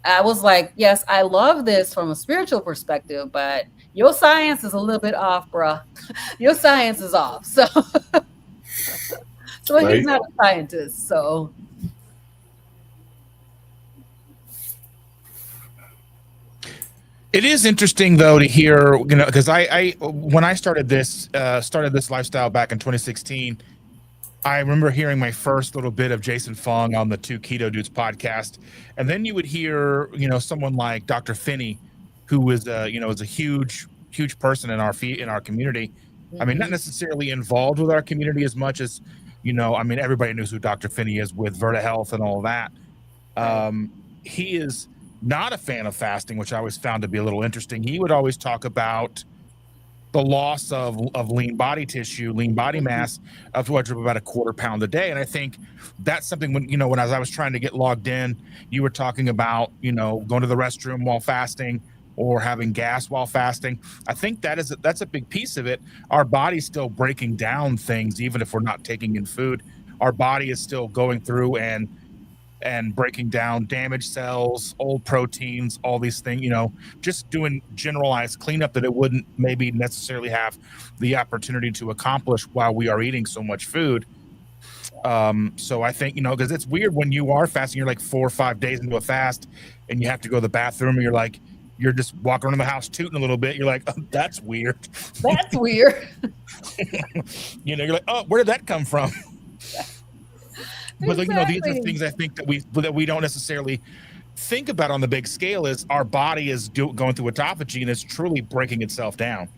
I was like, yes, I love this from a spiritual perspective, but your science is a little bit off, bruh. Your science is off. So, so he's
Right?
not a scientist. So,
It is interesting though to hear, because I when I started this lifestyle back in 2016, I remember hearing my first little bit of Jason Fung on the Two Keto Dudes podcast, and then you would hear, someone like Dr. Finney, who was, is a huge person in our community. I mean, not
mhm,
necessarily involved with our community as much as, I mean, everybody knows who Dr. Finney is with Verta Health and all that.
right.
Um, he is not a fan of fasting, which I always found to be a little interesting. He would always talk about the loss of lean body tissue, lean body
Mhm,
mass of about a quarter pound a day. And I think that's something when as I was trying to get logged in, you were talking about, going to the restroom while fasting or having gas while fasting. I think that's a big piece of it. Our body's still breaking down things, even if we're not taking in food. Our body is still going through and breaking down damaged cells, old proteins, all these things, just doing generalized cleanup that it wouldn't maybe necessarily have the opportunity to accomplish while we are eating so much food. So I think, because it's weird when you are fasting, you're like 4 or 5 days into a fast and you have to go to the bathroom and you're just walking around the house tooting a little bit. You're like, oh, that's weird.
that's weird.
You're like, oh, where did that come from? But these are
Exactly.
things I think that we don't necessarily think about on the big scale. Is our body is going through autophagy and it's truly breaking itself down.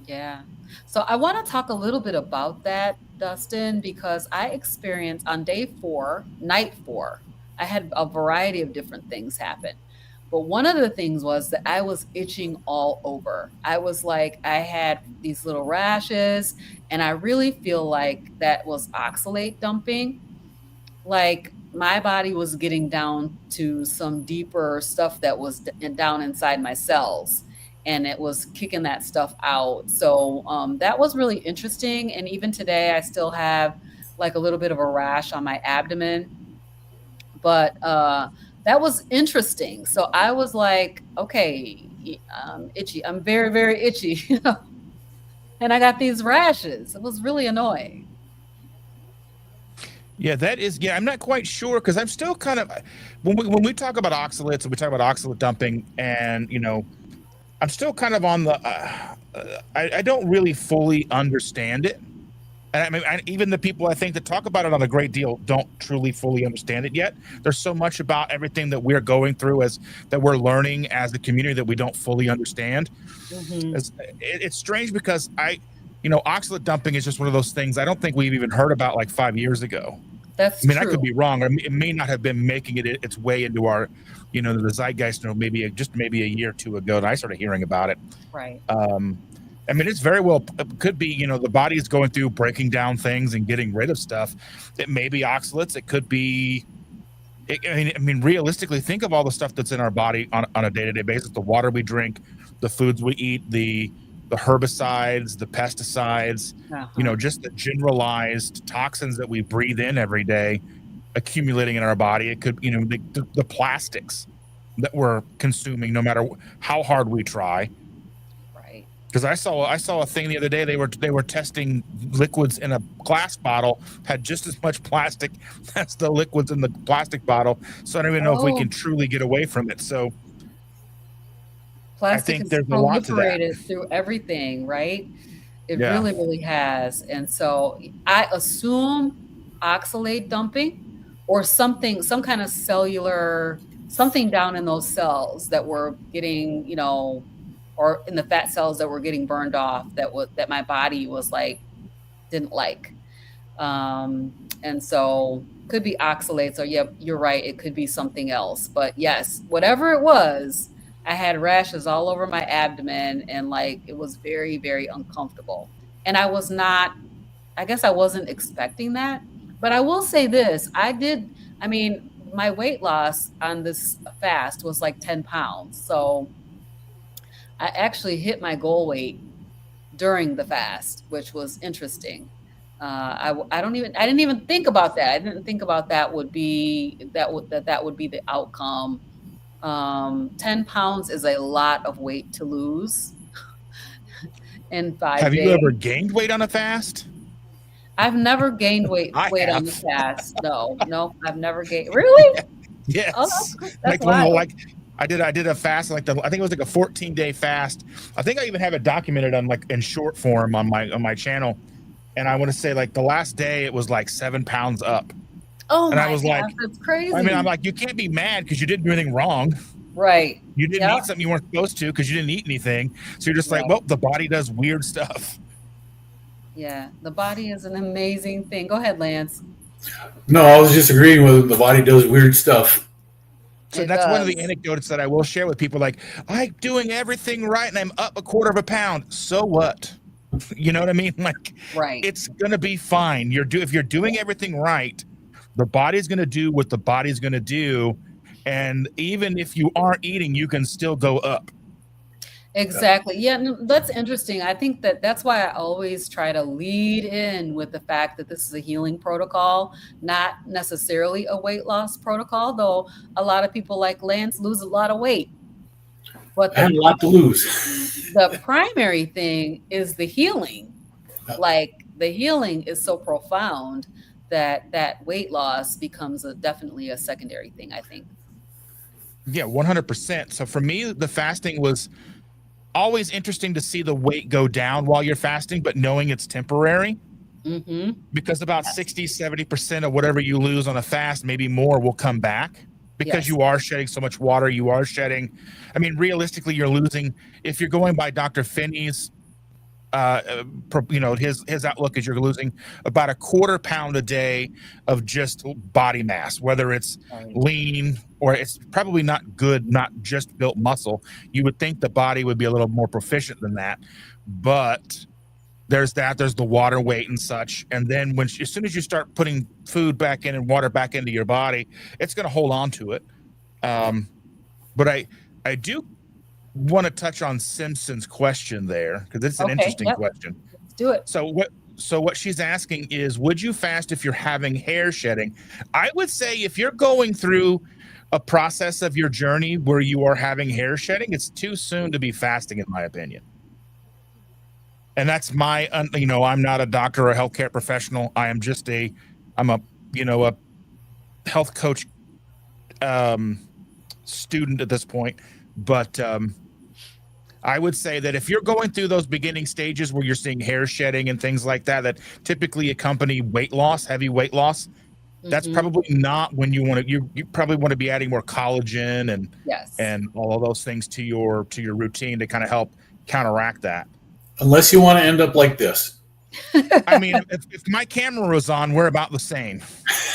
Yeah. So I want to talk a little bit about that, Dustin, because I experienced on day 4, night 4, I had a variety of different things happen. But one of the things was that I was itching all over. I was like, I had these little rashes, and I really feel like that was oxalate dumping. Like my body was getting down to some deeper stuff that was down inside my cells, and it was kicking that stuff out. So that was really interesting. And even today I still have like a little bit of a rash on my abdomen, but that was interesting. So I was like, okay, itchy, I'm very very itchy, and I got these rashes. It was really annoying.
Yeah, that is. Yeah, I'm not quite sure because I'm still kind of when we talk about oxalates and we talk about oxalate dumping, and I'm still kind of on the. I don't really fully understand it. And I mean, even the people I think that talk about it on a great deal don't truly fully understand it yet. There's so much about everything that we're going through that we're learning as a community that we don't fully understand.
Hmm.
It's strange because oxalate dumping is just one of those things I don't think we've even heard about like 5 years ago. I
That's
mean, I could
true.
be wrong. It may not have been making its way into our, the zeitgeist, maybe a year or two ago that I started hearing about it.
Right.
Um, I mean, it's very well it could be, the body is going through breaking down things and getting rid of stuff. It may be oxalates. It could be. I mean, realistically, think of all the stuff that's in our body on a day-to-day basis: the water we drink, the foods we eat, the herbicides, the pesticides,
Uh-huh.
just the generalized toxins that we breathe in every day accumulating in our body. It could, the plastics that we're consuming, no matter how hard we try.
Right.
Because I saw a thing the other day. They were testing liquids in a glass bottle had just as much plastic as the liquids in the plastic bottle. So I don't even know if we
Oh,
can truly get away from it. So I
plastic
think
has
there's a lot to that.
proliferated through everything, right? It
Yeah.
really, really has. And so I assume oxalate dumping or something, some kind of cellular, something down in those cells that were getting, or in the fat cells that were getting burned off that my body was like, didn't like. And so could be oxalates, or yeah, you're right, it could be something else. But yes, whatever it was, I had rashes all over my abdomen, and like it was very, very uncomfortable. And I was not, I guess I wasn't expecting that. But I will say this, I mean, my weight loss on this fast was like 10 pounds. So I actually hit my goal weight during the fast, which was interesting. I didn't even think about that. I didn't think about that would be that would be the outcome 10 pounds is a lot of weight to lose in 5
Have you
days.
ever gained weight on a fast?
I've never gained weight
I
on the
have.
fast. No, I've never gained. Really? Oh,
Yes.
that's
Like one of the,
wild.
like I did a fast, like I think it was like a 14-day fast. I think I even have it documented on like in short form on my channel. And I want to say like the last day it was like 7 pounds up.
Oh
And I
my
was like,
gosh, that's
I mean, I'm
crazy.
like, you can't be mad because you didn't do anything wrong.
Right.
You didn't
Yep.
eat something you weren't supposed to because you didn't eat anything. So you're just like,
Right.
well, the body does weird stuff.
Yeah. The body is an amazing thing. Go ahead, Lance.
No, I was just agreeing with him. The body does weird stuff.
So
It
that's one of the
does.
anecdotes that I will share with people. Like, I'm doing everything right and I'm up a quarter of a pound. So what? You know what I mean? Like,
Right.
it's gonna be fine. If you're doing everything right, the body's gonna do what the body's gonna do, and even if you aren't eating, you can still go up.
Exactly. Yeah, no, that's interesting. I think that that's why I always try to lead in with the fact that this is a healing protocol, not necessarily a weight loss protocol, though a lot of people like Lance lose a lot of weight. But
I had a lot to lose.
the primary thing is the healing. Like the healing is so profound that that weight loss becomes definitely a secondary thing, I think.
Yeah, 100%. So for me, the fasting was always interesting to see the weight go down while you're fasting, but knowing it's temporary.
Mm-hmm.
Because about
Yes.
60-70% of whatever you lose on a fast, maybe more, will come back because
Yes.
you are shedding so much water. You are shedding, I mean, realistically, you're losing, if you're going by Dr. Finney's his outlook is you're losing about a quarter pound a day of just body mass, whether it's
Right.
lean or it's probably not good, not just built muscle. You would think the body would be a little more proficient than that, but there's the water weight and such. And then as soon as you start putting food back in and water back into your body, it's going to hold on to it. But I do want to touch on Simpson's question there because it's an
Okay.
interesting
Yep.
question.
Let's do it.
So what she's asking is, would you fast if you're having hair shedding? I would say if you're going through a process of your journey where you are having hair shedding, it's too soon to be fasting, in my opinion. And that's I'm not a doctor or a healthcare professional. I'm a health coach student at this point. But I would say that if you're going through those beginning stages where you're seeing hair shedding and things like that, that typically accompany weight loss, heavy weight loss, that's
Mm-hmm.
probably not when you want to. You probably want to be adding more collagen
Yes.
and all of those things to your routine to kind of help counteract that.
Unless you want to end up like this.
I mean, if my camera was on, we're about the same.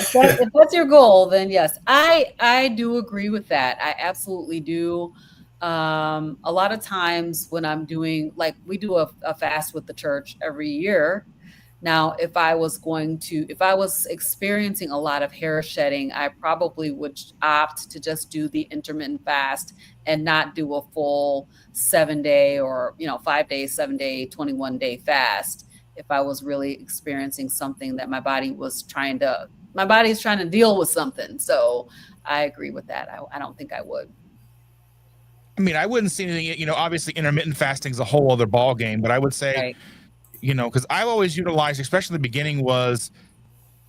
If that's your goal, then yes, I do agree with that. I absolutely do. A lot of times when I'm doing, like, we do a fast with the church every year. Now, if I was experiencing a lot of hair shedding, I probably would opt to just do the intermittent fast and not do a full 7 day or 5 day, 7 day, 21 day fast. If I was really experiencing something that my body is trying to deal with something. So I agree with that. I don't think I would.
I mean, I wouldn't see anything, obviously intermittent fasting is a whole other ball game, but I would say,
Right.
because I've always utilized, especially the beginning, was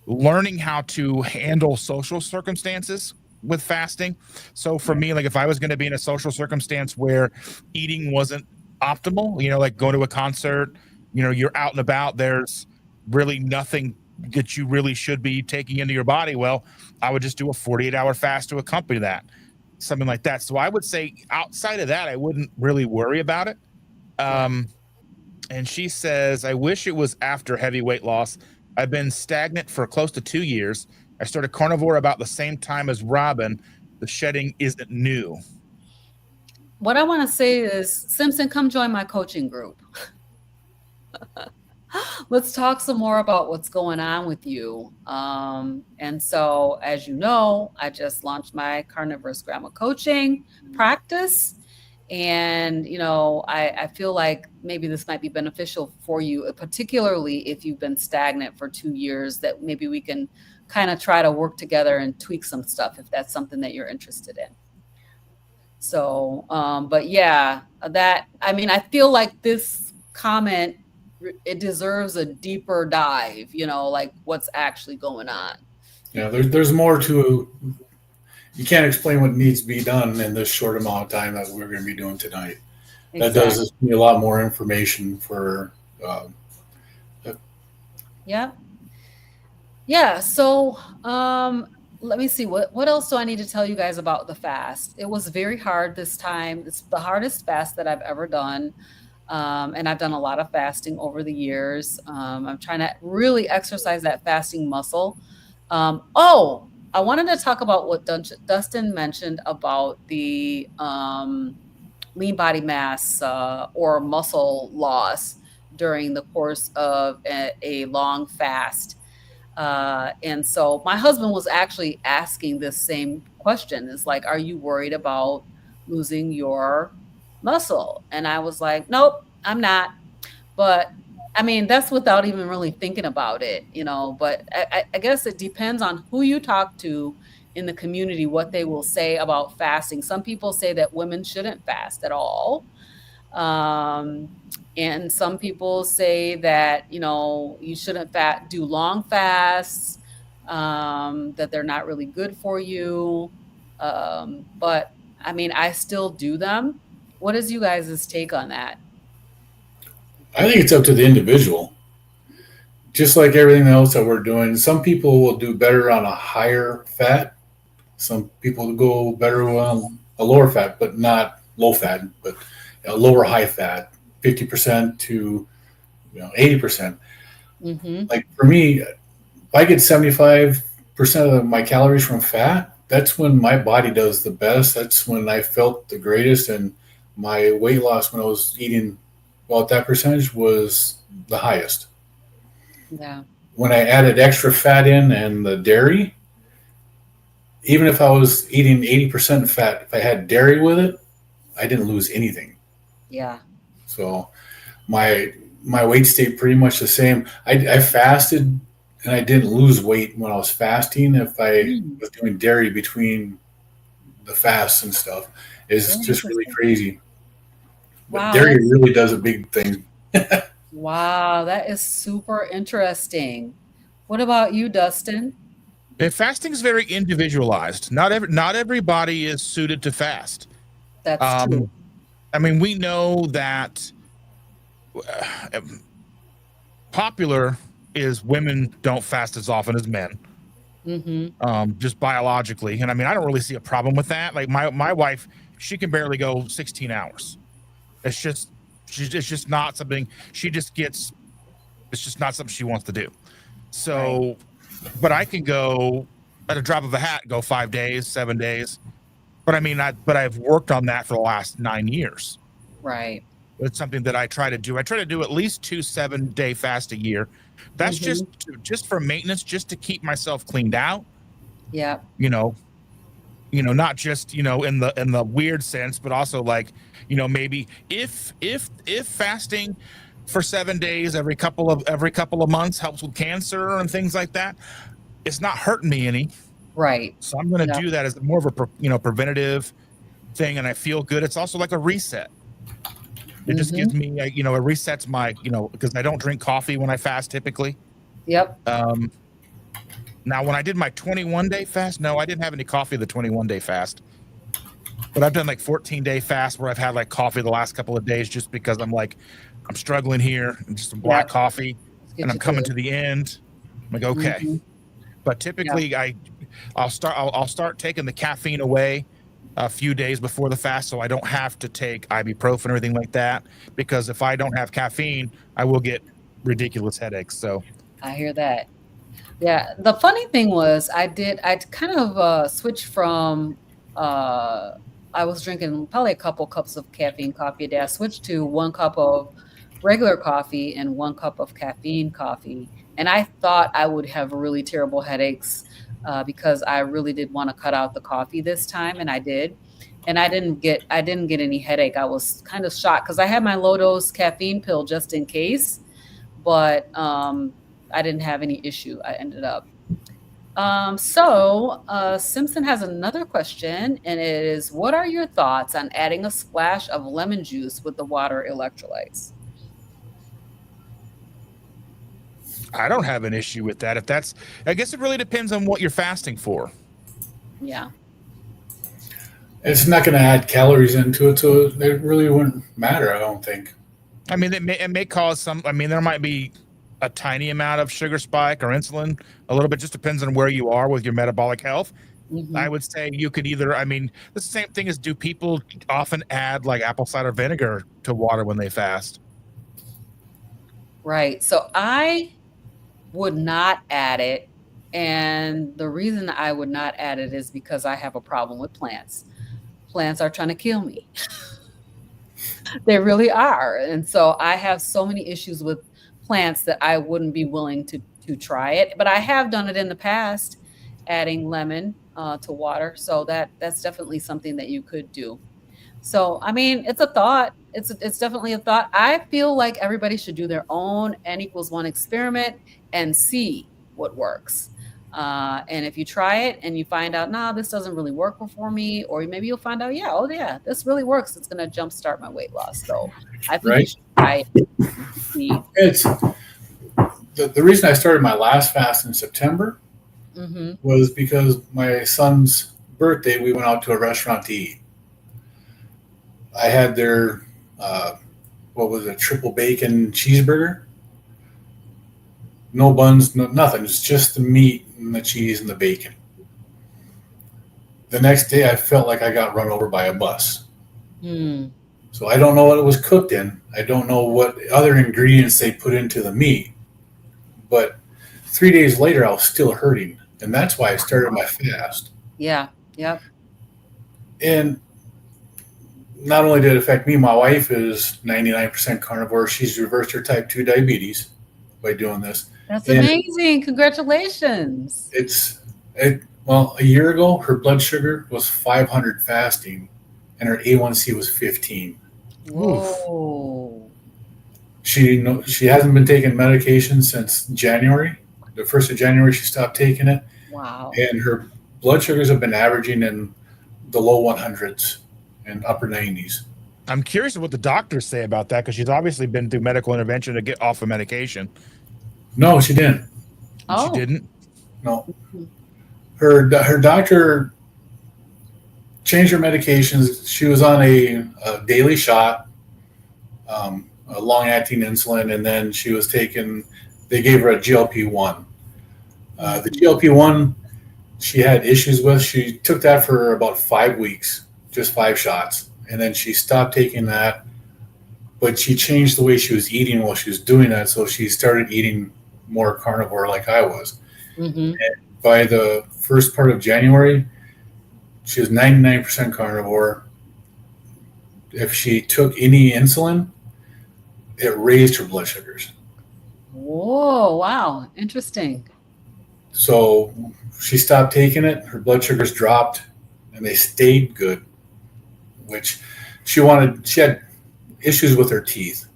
learning how to handle social circumstances with fasting. So for me, like if I was going to be in a social circumstance where eating wasn't optimal, like going to a concert, you're out and about, there's really nothing that you really should be taking into your body. Well, I would just do a 48-hour fast to accompany that, something like that. So I would say outside of that, I wouldn't really worry about it. And she says, I wish it was after heavy weight loss. I've been stagnant for close to 2 years. I started carnivore about the same time as Robin. The shedding isn't new.
What I want to say is, Simpson, come join my coaching group. Let's talk some more about what's going on with you. And so, as you know, I just launched my CarnivorousGrama coaching practice. And, I feel like maybe this might be beneficial for you, particularly if you've been stagnant for 2 years, that maybe we can kind of try to work together and tweak some stuff if that's something that you're interested in. So, but yeah, that, I mean, I feel like this comment, it deserves a deeper dive, like what's actually going on.
Yeah, there's more to. You can't explain what needs to be done in this short amount of time that we're going to be doing tonight. That does
Exactly.
need a lot more information for. Um,
Yeah. Yeah. So, let me see, what else do I need to tell you guys about the fast? It was very hard this time. It's the hardest fast that I've ever done. And I've done a lot of fasting over the years. I'm trying to really exercise that fasting muscle. Oh, I wanted to talk about what Dustin mentioned about the lean body mass or muscle loss during the course of a long fast. And so my husband was actually asking this same question. Is like, are you worried about losing your muscle? And I was like, nope, I'm not. But I mean, that's without even really thinking about it, but I guess it depends on who you talk to in the community, what they will say about fasting. Some people say that women shouldn't fast at all. Um, and some people say that, you shouldn't do long fasts, that they're not really good for you. But I mean, I still do them. What is you guys' take on that?
I think it's up to the individual. Just like everything else that we're doing, some people will do better on a higher fat. Some people go better on a lower fat, but not low fat, but a lower high fat, 50% to 80%.
Hmm.
Like for me, if I get 75% of my calories from fat, that's when my body does the best. That's when I felt the greatest, and my weight loss when I was eating well at that percentage was the highest.
Yeah.
When I added extra fat in and the dairy, even if I was eating 80% fat, if I had dairy with it, I didn't lose anything.
Yeah.
So my my weight stayed pretty much the same. I fasted and I didn't lose weight when I was fasting. If I
Mm,
was doing dairy between the fasts and stuff, is
very
just really
interesting.
crazy. But
Wow,
dairy
that's
really does a big thing.
wow, that is super interesting. What about you, Dustin?
And fasting is very individualized. Not everybody is suited to fast.
That's true.
Um, I mean, we know that uh, popular is women don't fast as often as men,
Hmm.
just biologically. And I mean, I don't really see a problem with that. Like my wife, she can barely go 16 hours. It's just it's just not something she just gets. It's just not something she wants to do.
Right,
So, but I can go at a drop of a hat, go 5 days, 7 days. But I mean, I've worked on that for the last 9 years.
right.
It's something that I try to do. I try to do at least 2 7-day fast a year. That's
Hmm.
just for maintenance, just to keep myself cleaned out.
Yeah,
You know, not just in the weird sense, but also like maybe if fasting for 7 days every couple of months helps with cancer and things like that, it's not hurting me any.
right.
So I'm going to
Yep.
do that as more of a preventative thing, and I feel good. It's also like a reset. It just
Hmm.
gives me, it resets my, because I don't drink coffee when I fast typically.
Yep.
Um, Now, when I did my 21-day fast, no, I didn't have any coffee the 21-day fast, but I've done like 14-day fast where I've had like coffee the last couple of days just because I'm like, I'm struggling here and just some black
Yep.
coffee
Let's
and
get
I'm
you through
coming
it.
to the end. I'm like, okay.
Hmm.
But
Yeah,
typically I'll start taking the caffeine away a few days before the fast so I don't have to take ibuprofen or anything like that, because if I don't have caffeine, I will get ridiculous headaches. So,
I hear that. Yeah, the funny thing was I kind of switched from uh I was drinking probably a couple cups of caffeine coffee a day. I switched to 1 cup of regular coffee and 1 cup of caffeine coffee. And I thought I would have really terrible headaches because I really did want to cut out the coffee this time, and I did. And I didn't get any headache. I was kind of shocked because I had my low dose caffeine pill just in case, but I didn't have any issue. I ended up. Simpson has another question, and it is, what are your thoughts on adding a splash of lemon juice with the water electrolytes?
I don't have an issue with that. I guess it really depends on what you're fasting for.
Yeah.
It's not going to add calories into it, so it really wouldn't matter, I don't think.
I mean, it may cause some. I mean, there might be a tiny amount of sugar spike or insulin. A little bit just depends on where you are with your metabolic health. I would say you could either. I mean, the same thing as, do people often add like apple cider vinegar to water when they fast?
Right. So I would not add it. And the reason I would not add it is because I have a problem with plants. Plants are trying to kill me. They really are. And so I have so many issues with plants that I wouldn't be willing to try it. But I have done it in the past, adding lemon to water. So that's definitely something that you could do. So, I mean, it's a thought. It's definitely a thought. I feel like everybody should do their own N=1 experiment and see what works. And if you try it and you find out, nah, this doesn't really work for me, or maybe you'll find out, yeah, oh yeah, this really works. It's going to jumpstart my weight loss. So I think you should try it and see.
It's the reason I started my last fast in September was because my son's birthday, we went out to a restaurant to eat. I had their, what was it, triple bacon cheeseburger. No buns, nothing. It's just the meat and the cheese and the bacon. The next day, I felt like I got run over by a bus. So I don't know what it was cooked in. I don't know what other ingredients they put into the meat. But 3 days later, I was still hurting. And that's why I started my fast.
Yeah. Yep.
And not only did it affect me, my wife is 99% carnivore. She's reversed her type 2 diabetes by doing this.
That's amazing. Congratulations.
Well, a year ago, her blood sugar was 500 fasting, and her A1C was 15.
Whoa.
She hasn't been taking medication since January. The 1st of January, she stopped taking it.
Wow.
And her blood sugars have been averaging in the low 100s and upper 90s.
I'm curious what the doctors say about that, because she's obviously been through medical intervention to get off of medication.
No, she didn't.
Oh.
She didn't?
No. Her doctor changed her medications. She was on a daily shot, a long-acting insulin, and then she was taking, they gave her a GLP-1. The GLP-1 she had issues with. She took that for about 5 weeks, just 5 shots. And then she stopped taking that, but she changed the way she was eating while she was doing that. So she started eating more carnivore like I was. And by the first part of January, she was 99% carnivore. If she took any insulin, it raised her blood sugars.
Whoa, wow. Interesting.
So she stopped taking it. Her blood sugars dropped, and they stayed good, which she had issues with her teeth.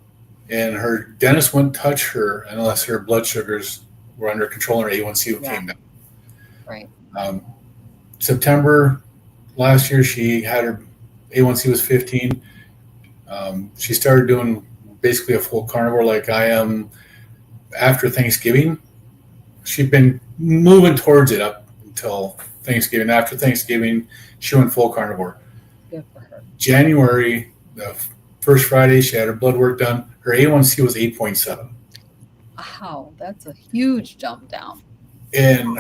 And her dentist wouldn't touch her unless her blood sugars were under control and her A1C came down.
Right.
September last year, she had her A1C was 15. She started doing basically a full carnivore like I am after Thanksgiving. She'd been moving towards it up until Thanksgiving. After Thanksgiving, she went full carnivore.
Good for her.
January, the first Friday, she had her blood work done. Her A1C was 8.7.
Wow, that's a huge jump down.
And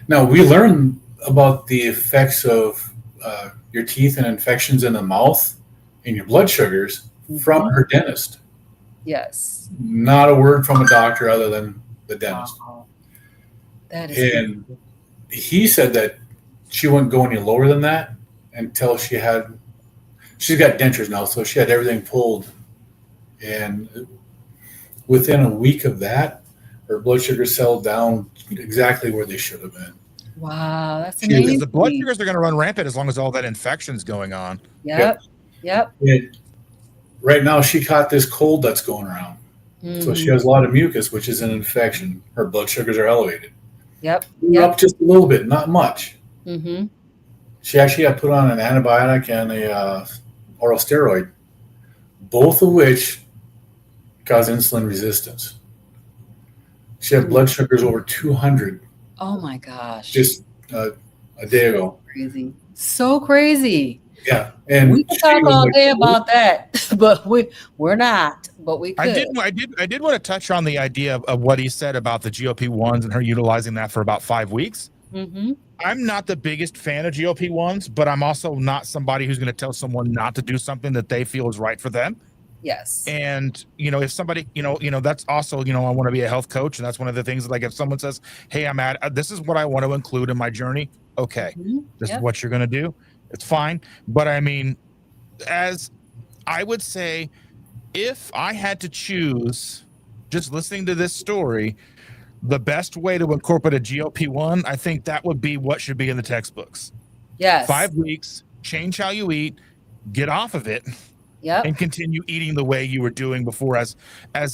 now we learned about the effects of your teeth and infections in the mouth and your blood sugars from her dentist.
Yes.
Not a word from a doctor other than the dentist.
Wow. That is
And he said that she wouldn't go any lower than that until she's got dentures now, so she had everything pulled. And within a week of that, her blood sugar settled down exactly where they should have been.
wow, that's amazing.
Because the blood sugars are going to run rampant as long as all that infection's going on.
Yep.
Right now, she caught this cold that's going around. So she has a lot of mucus, which is an infection. Her blood sugars are elevated.
Yep.
Grew
Yep.
up just a little bit, not much.
Mm-hmm.
She actually got put on an antibiotic and a oral steroid, both of which cause insulin resistance. She had blood sugars over 200
Oh my gosh.
just a day ago.
Crazy. So crazy.
Yeah, and
We could
she
talk
was
all
like,
day about that, but we're not. But we
I
could.
did want to touch on the idea of what he said about the GLP-1s and her utilizing that for about 5 weeks.
Mm-hmm.
I'm not the biggest fan of GLP-1s, but I'm also not somebody who's going to tell someone not to do something that they feel is right for them.
Yes.
And if somebody, that's also, I want to be a health coach, and that's one of the things. Like if someone says, "Hey, this is what I want to include in my journey," okay, this is what you're going to do. It's fine. But I mean, as I would say, if I had to choose, just listening to this story, the best way to incorporate a GLP-1, I think that would be what should be in the textbooks.
Yes.
5 weeks, change how you eat, get off of it, and continue eating the way you were doing before as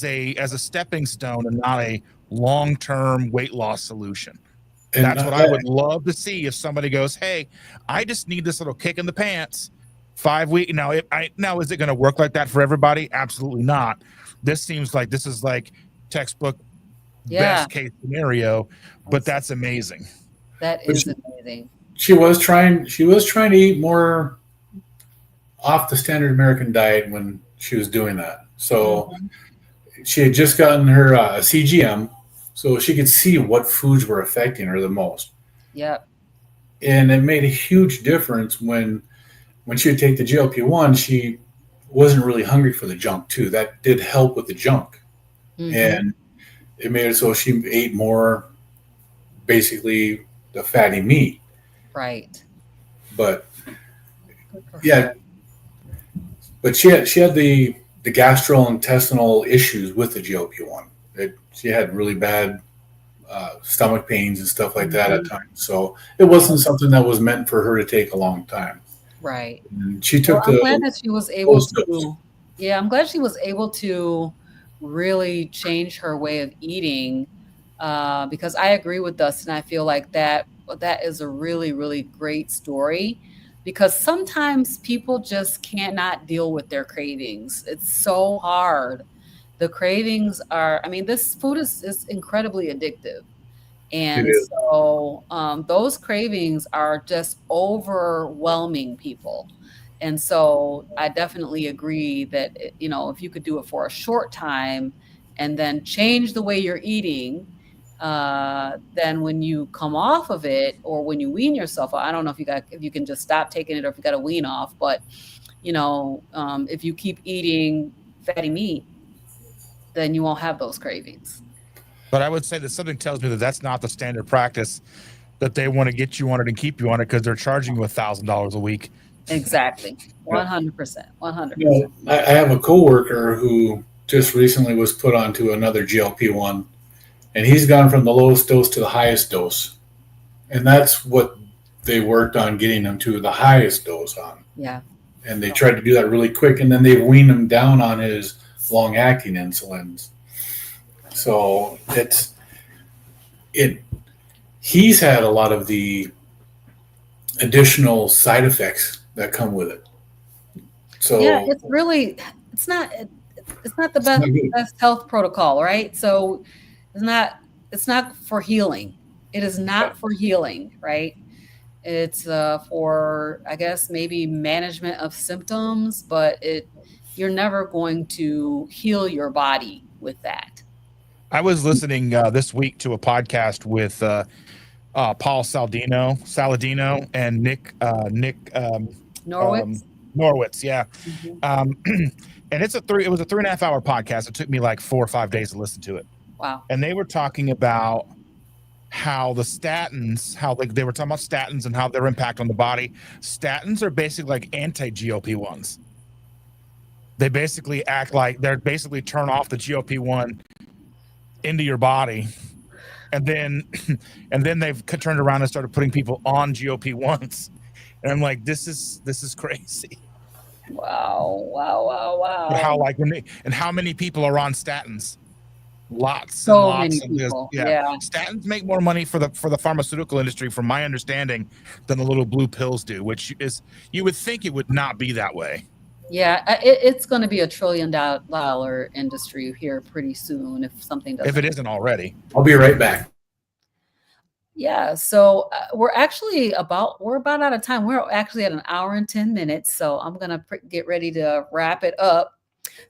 a stepping stone and not a long-term weight loss solution. And that's what I would love to see if somebody goes, "Hey, I just need this little kick in the pants." 5 weeks. Now, is it going to work like that for everybody? Absolutely not. This seems like this is like textbook best case scenario, but that's amazing.
That is amazing.
She was trying to eat more off the standard American diet when she was doing that. So she had just gotten her CGM, so she could see what foods were affecting her the most.
Yep.
And it made a huge difference when she would take the GLP-1, she wasn't really hungry for the junk too. That did help with the junk. And it made it so she ate more, basically the fatty meat.
Right.
But yeah, but she had the gastrointestinal issues with the GLP-1. She had really bad stomach pains and stuff like that at times. So it wasn't something that was meant for her to take a long time.
Right.
And she took
I'm glad that she was able to. Yeah, I'm glad she was able to really change her way of eating, because I agree with Dustin. I feel like that is a really, really great story, because sometimes people just cannot deal with their cravings. It's so hard. The cravings are, I mean, this food is incredibly addictive. And so those cravings are just overwhelming people. And so I definitely agree that, if you could do it for a short time and then change the way you're eating, then when you come off of it, or when you wean yourself, I don't know if you can just stop taking it, or if you got to wean off, but if you keep eating fatty meat, then you won't have those cravings.
But I would say that something tells me that that's not the standard practice, that they want to get you on it and keep you on it because they're charging you $1,000 a week.
Exactly. 100%. 100%.
I have a coworker who just recently was put onto another GLP-1, and he's gone from the lowest dose to the highest dose. And that's what they worked on getting him to the highest dose on.
Yeah.
And they tried to do that really quick, and then they weaned him down on his long-acting insulins. So he's had a lot of the additional side effects that come with it. So
yeah, it's not the best health protocol, right? So it's not for healing. It is not for healing, right? It's for, I guess, maybe management of symptoms, but you're never going to heal your body with that.
I was listening this week to a podcast with Paul Saladino and Nick
Norwitz.
Norwitz, yeah. And it was a 3.5 hour podcast. It took me like 4 or 5 days to listen to it.
Wow.
And they were talking about how the statins, they were talking about statins and how their impact on the body. Statins are basically like anti-GLP-1s. They basically act like they're basically turn off the GLP-1 into your body, and then they've turned around and started putting people on GLP-1s, and I'm like, this is crazy.
Wow.
How how many people are on statins? Lots and
So
lots
many
of
people.
yeah.
Yeah.
Statins make more money for the pharmaceutical industry, from my understanding, than the little blue pills do, which is, you would think it would not be that way.
Yeah, it's going to be a $1 trillion industry here pretty soon if something doesn't.
If it isn't already.
I'll be right back.
Yeah, so we're about out of time. We're actually at 1 hour and 10 minutes, so I'm gonna get ready to wrap it up.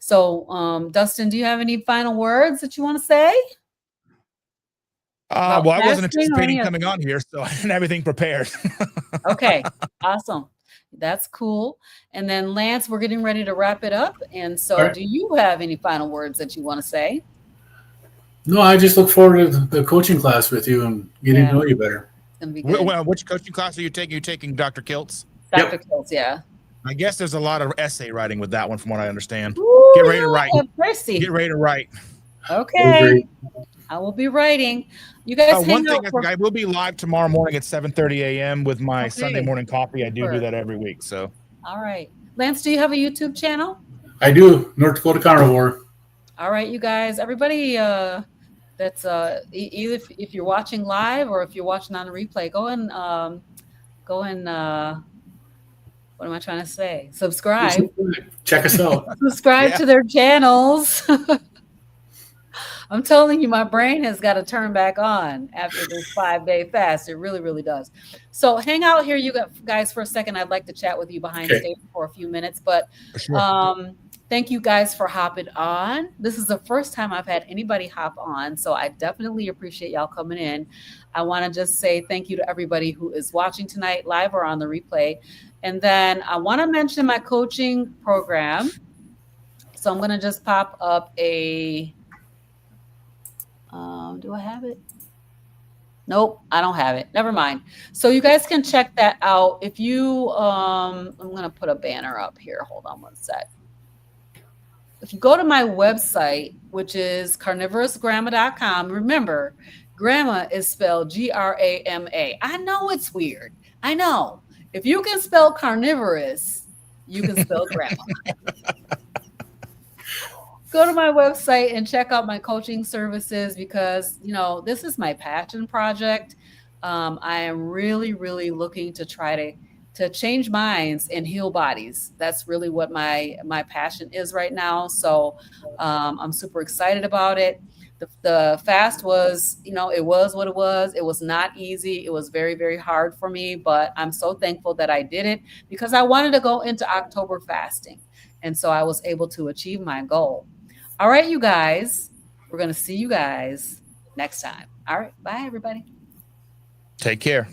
So, Dustin, do you have any final words that you want to say?
Well, I wasn't
fasting or
anticipating
any
coming on here, so I didn't have everything prepared.
Okay, awesome. That's cool. And then Lance, we're getting ready to wrap it up. And so,
All right.
do you have any final words that you want to say?
No, I just look forward to the coaching class with you and getting to know you better.
It's gonna be good.
Well, which coaching class are you taking? You taking Dr. Kilt's?
Dr. Kilt's, yeah.
I guess there's a lot of essay writing with that one, from what I understand.
Ooh,
Get ready to write.
Mercy.
Get ready to write.
Okay. I will be writing. You guys
One thing, I will be live tomorrow morning at 7:30 a.m. with my Sunday morning coffee. I do that every week. So.
All right. Lance, do you have a YouTube channel?
I do. North Dakota Carnivore.
All right, you guys. Everybody that's either if you're watching live or if you're watching on a replay, go and what am I trying to say? Subscribe.
Check us out.
Subscribe to their channels. I'm telling you, my brain has got to turn back on after this 5-day fast. It really, really does. So hang out here, you guys, for a second. I'd like to chat with you behind stage for a few minutes. But thank you guys for hopping on. This is the first time I've had anybody hop on, so I definitely appreciate y'all coming in. I want to just say thank you to everybody who is watching tonight, live or on the replay. And then I want to mention my coaching program. So I'm going to just pop up a... do I have it? Nope, I don't have it. Never mind. So you guys can check that out. If you, I'm going to put a banner up here. Hold on one sec. If you go to my website, which is CarnivorousGrama.com, remember, grama is spelled Grama. I know it's weird. I know. If you can spell carnivorous, you can spell grama. Go to my website and check out my coaching services because, you know, this is my passion project. I am really, really looking to try to change minds and heal bodies. That's really what my passion is right now. So I'm super excited about it. The fast was, you know, it was what it was. It was not easy. It was very, very hard for me, but I'm so thankful that I did it because I wanted to go into October fasting. And so I was able to achieve my goal. All right, you guys, we're going to see you guys next time. All right. Bye, everybody.
Take care.